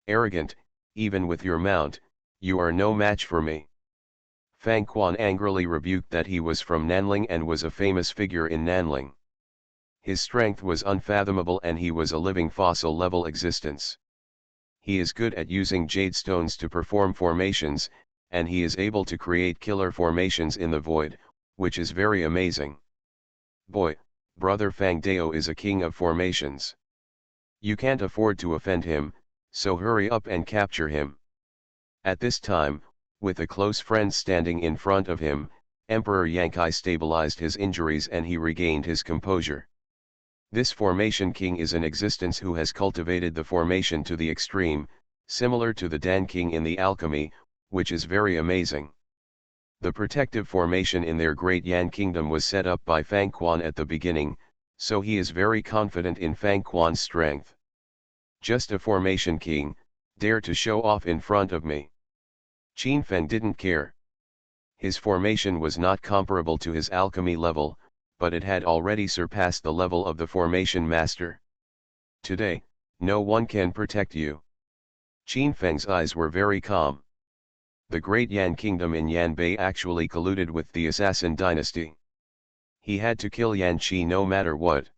Arrogant, even with your mount, you are no match for me. Fang Quan angrily rebuked that he was from Nanling and was a famous figure in Nanling. His strength was unfathomable and he was a living fossil-level existence. He is good at using jade stones to perform formations, and he is able to create killer formations in the void, which is very amazing. Boy, brother Fang Dao is a king of formations. You can't afford to offend him, so hurry up and capture him. At this time, with a close friend standing in front of him, Emperor Yankai stabilized his injuries and he regained his composure. This formation king is an existence who has cultivated the formation to the extreme, similar to the Dan King in the alchemy, which is very amazing. The protective formation in their great Yan kingdom was set up by Fang Quan at the beginning, so he is very confident in Fang Quan's strength. Just a formation king, dare to show off in front of me. Qin Feng didn't care. His formation was not comparable to his alchemy level, but it had already surpassed the level of the formation master. Today, no one can protect you. Qin Feng's eyes were very calm. The great Yan kingdom in Yanbei actually colluded with the assassin dynasty. He had to kill Yan Qi no matter what.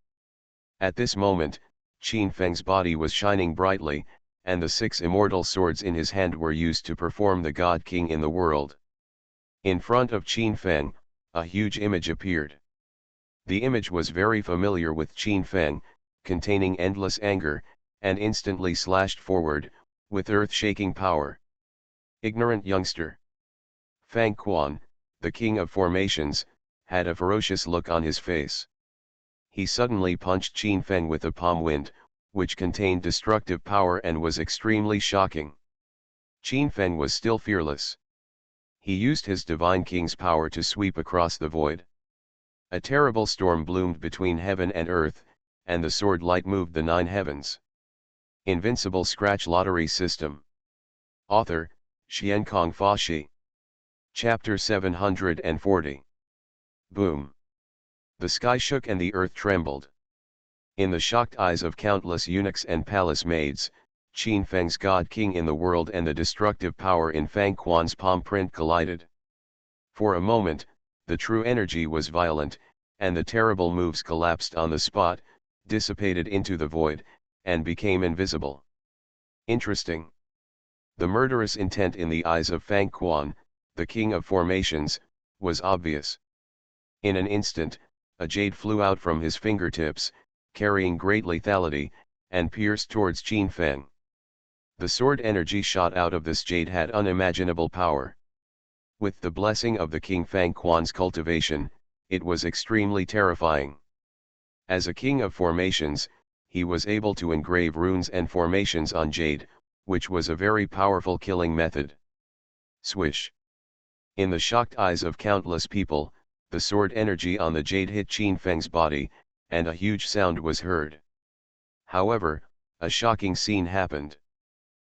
At this moment, Qin Feng's body was shining brightly, and the 6 immortal swords in his hand were used to perform the God King in the world. In front of Qin Feng, a huge image appeared. The image was very familiar with Qin Feng, containing endless anger, and instantly slashed forward, with earth-shaking power. Ignorant youngster. Fang Quan, the king of formations, had a ferocious look on his face. He suddenly punched Qin Feng with a palm wind, which contained destructive power and was extremely shocking. Qin Feng was still fearless. He used his divine king's power to sweep across the void. A terrible storm bloomed between heaven and earth, and the sword light moved the 9 heavens. Invincible Scratch Lottery System. Author, Xiankong Fa Shi. Chapter 740. Boom. The sky shook and the earth trembled. In the shocked eyes of countless eunuchs and palace maids, Qin Feng's God King in the world and the destructive power in Fang Quan's palm print collided. For a moment, the true energy was violent, and the terrible moves collapsed on the spot, dissipated into the void, and became invisible. Interesting. The murderous intent in the eyes of Fang Quan, the king of formations, was obvious. In an instant, a jade flew out from his fingertips, carrying great lethality, and pierced towards Qin Feng. The sword energy shot out of this jade had unimaginable power. With the blessing of the King Fang Quan's cultivation, it was extremely terrifying. As a king of formations, he was able to engrave runes and formations on jade, which was a very powerful killing method. Swish! In the shocked eyes of countless people, the sword energy on the jade hit Qin Feng's body, and a huge sound was heard. However, a shocking scene happened.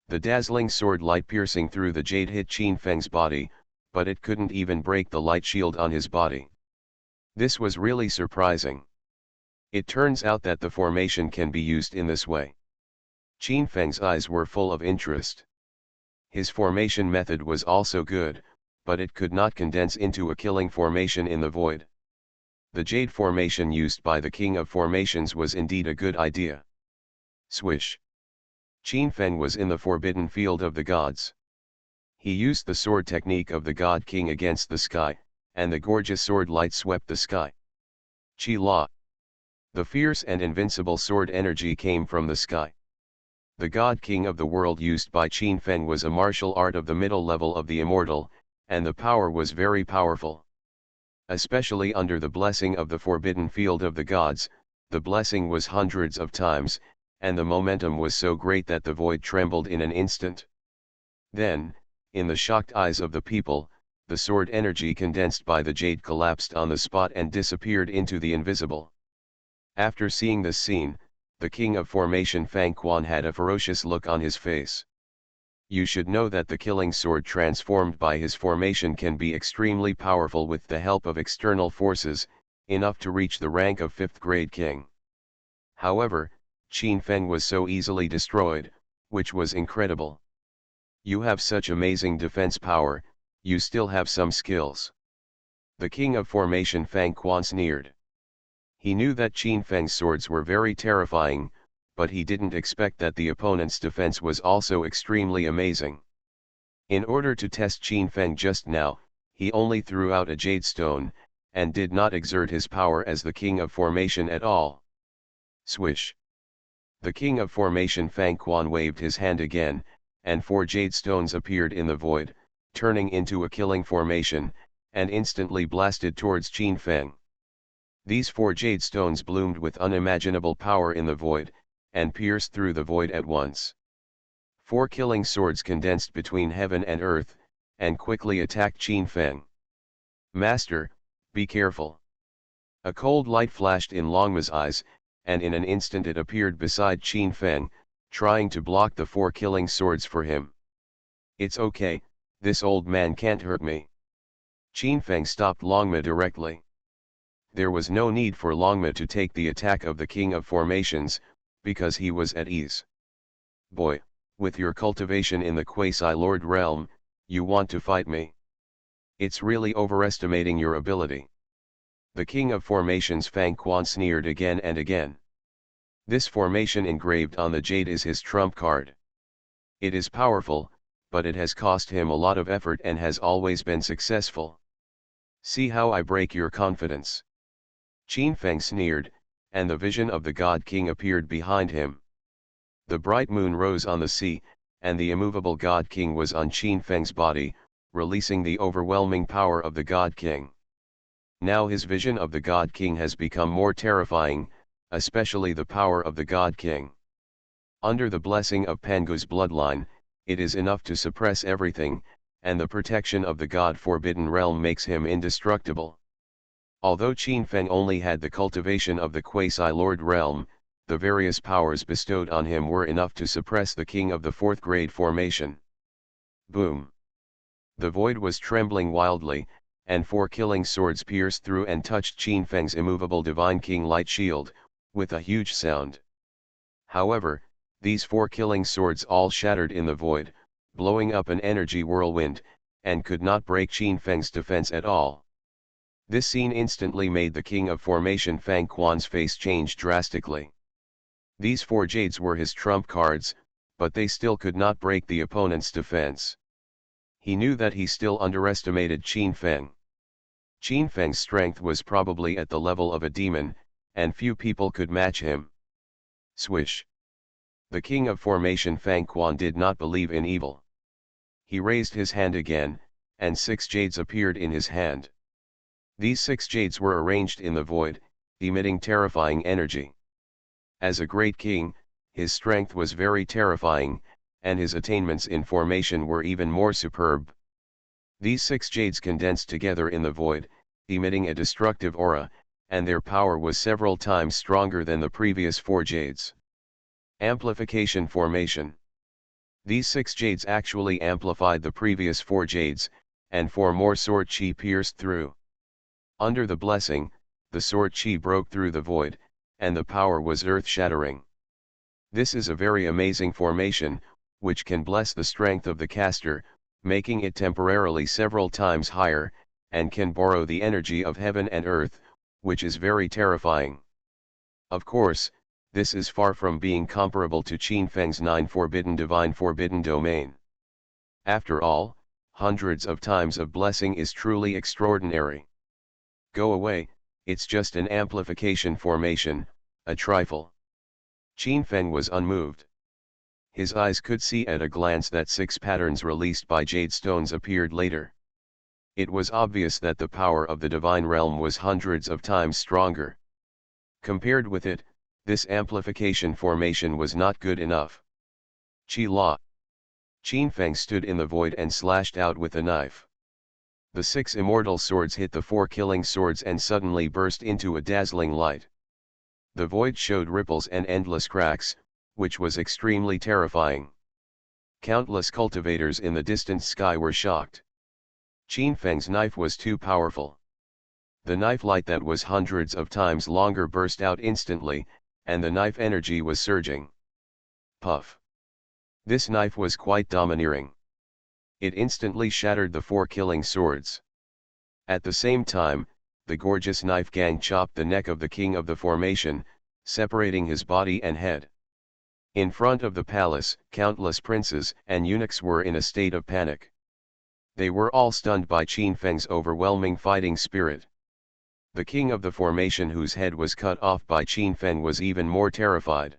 The dazzling sword light piercing through the jade hit Qin Feng's body, but it couldn't even break the light shield on his body. This was really surprising. It turns out that the formation can be used in this way. Qin Feng's eyes were full of interest. His formation method was also good, but it could not condense into a killing formation in the void. The jade formation used by the king of formations was indeed a good idea. Swish! Qin Feng was in the forbidden field of the gods. He used the sword technique of the God King against the sky, and the gorgeous sword light swept the sky. Qi La! The fierce and invincible sword energy came from the sky. The God King of the world used by Qin Feng was a martial art of the middle level of the immortal, and the power was very powerful. Especially under the blessing of the forbidden field of the gods, the blessing was hundreds of times, and the momentum was so great that the void trembled in an instant. Then, in the shocked eyes of the people, the sword energy condensed by the jade collapsed on the spot and disappeared into the invisible. After seeing this scene, the king of formation Fang Quan had a ferocious look on his face. You should know that the killing sword transformed by his formation can be extremely powerful with the help of external forces, enough to reach the rank of 5th grade king. However, Qin Feng was so easily destroyed, which was incredible. You have such amazing defense power, you still have some skills. The king of formation Fang Quan sneered. He knew that Qin Feng's swords were very terrifying, but he didn't expect that the opponent's defense was also extremely amazing. In order to test Qin Feng just now, he only threw out a jade stone, and did not exert his power as the king of formation at all. Swish! The king of formation Fang Quan waved his hand again, and 4 jade stones appeared in the void, turning into a killing formation, and instantly blasted towards Qin Feng. These 4 jade stones bloomed with unimaginable power in the void, and pierced through the void at once. 4 killing swords condensed between heaven and earth, and quickly attacked Qin Feng. Master, be careful. A cold light flashed in Longma's eyes, and in an instant it appeared beside Qin Feng, trying to block the 4 killing swords for him. It's okay, this old man can't hurt me. Qin Feng stopped Longma directly. There was no need for Longma to take the attack of the king of formations, because he was at ease. Boy, with your cultivation in the quasi-lord realm, you want to fight me. It's really overestimating your ability. The king of formations Fang Quan sneered again and again. This formation engraved on the jade is his trump card. It is powerful, but it has cost him a lot of effort and has always been successful. See how I break your confidence. Qin Feng sneered, and the vision of the God King appeared behind him. The bright moon rose on the sea, and the immovable God King was on Qin Feng's body, releasing the overwhelming power of the God King. Now his vision of the God King has become more terrifying, especially the power of the God King. Under the blessing of Pangu's bloodline, it is enough to suppress everything, and the protection of the God Forbidden Realm makes him indestructible. Although Qin Feng only had the cultivation of the quasi-lord realm, the various powers bestowed on him were enough to suppress the king of the 4th grade formation. Boom! The void was trembling wildly, and 4 killing swords pierced through and touched Qin Feng's immovable Divine King light shield, with a huge sound. However, these 4 killing swords all shattered in the void, blowing up an energy whirlwind, and could not break Qin Feng's defense at all. This scene instantly made the king of formation Fang Quan's face change drastically. These 4 jades were his trump cards, but they still could not break the opponent's defense. He knew that he still underestimated Qin Feng. Qin Feng's strength was probably at the level of a demon, and few people could match him. Swish. The king of formation Fang Quan did not believe in evil. He raised his hand again, and 6 jades appeared in his hand. These 6 jades were arranged in the void, emitting terrifying energy. As a great king, his strength was very terrifying, and his attainments in formation were even more superb. These 6 jades condensed together in the void, emitting a destructive aura, and their power was several times stronger than the previous 4 jades. Amplification formation. These 6 jades actually amplified the previous 4 jades, and 4 more sword chi pierced through. Under the blessing, the sword chi broke through the void, and the power was earth-shattering. This is a very amazing formation, which can bless the strength of the caster, making it temporarily several times higher, and can borrow the energy of heaven and earth, which is very terrifying. Of course, this is far from being comparable to Qin Feng's 9 forbidden divine forbidden domain. After all, hundreds of times of blessing is truly extraordinary. Go away, it's just an amplification formation, a trifle. Qin Feng was unmoved. His eyes could see at a glance that 6 patterns released by jade stones appeared later. It was obvious that the power of the divine realm was hundreds of times stronger. Compared with it, this amplification formation was not good enough. Qi La. Qin Feng stood in the void and slashed out with a knife. The 6 immortal swords hit the 4 killing swords and suddenly burst into a dazzling light. The void showed ripples and endless cracks, which was extremely terrifying. Countless cultivators in the distant sky were shocked. Qin Feng's knife was too powerful. The knife light that was hundreds of times longer burst out instantly, and the knife energy was surging. Puff. This knife was quite domineering. It instantly shattered the 4 killing swords. At the same time, the gorgeous knife gang chopped the neck of the king of the formation, separating his body and head. In front of the palace, countless princes and eunuchs were in a state of panic. They were all stunned by Qin Feng's overwhelming fighting spirit. The king of the formation whose head was cut off by Qin Feng was even more terrified.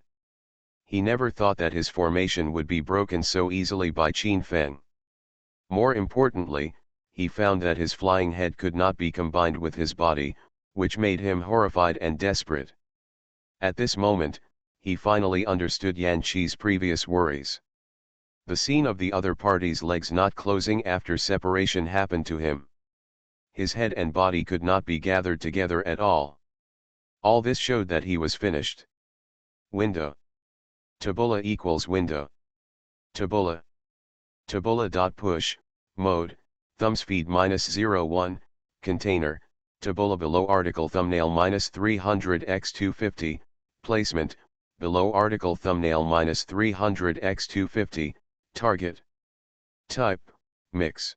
He never thought that his formation would be broken so easily by Qin Feng. More importantly, he found that his flying head could not be combined with his body, which made him horrified and desperate. At this moment, he finally understood Yan Qi's previous worries. The scene of the other party's legs not closing after separation happened to him. His head and body could not be gathered together at all. All this showed that he was finished. Window. Tabula equals window. Tabula. Tabula.push, mode, thumbspeed -01, container, tabula below article thumbnail -300x250, placement, below article thumbnail -300x250, target. Type, mix.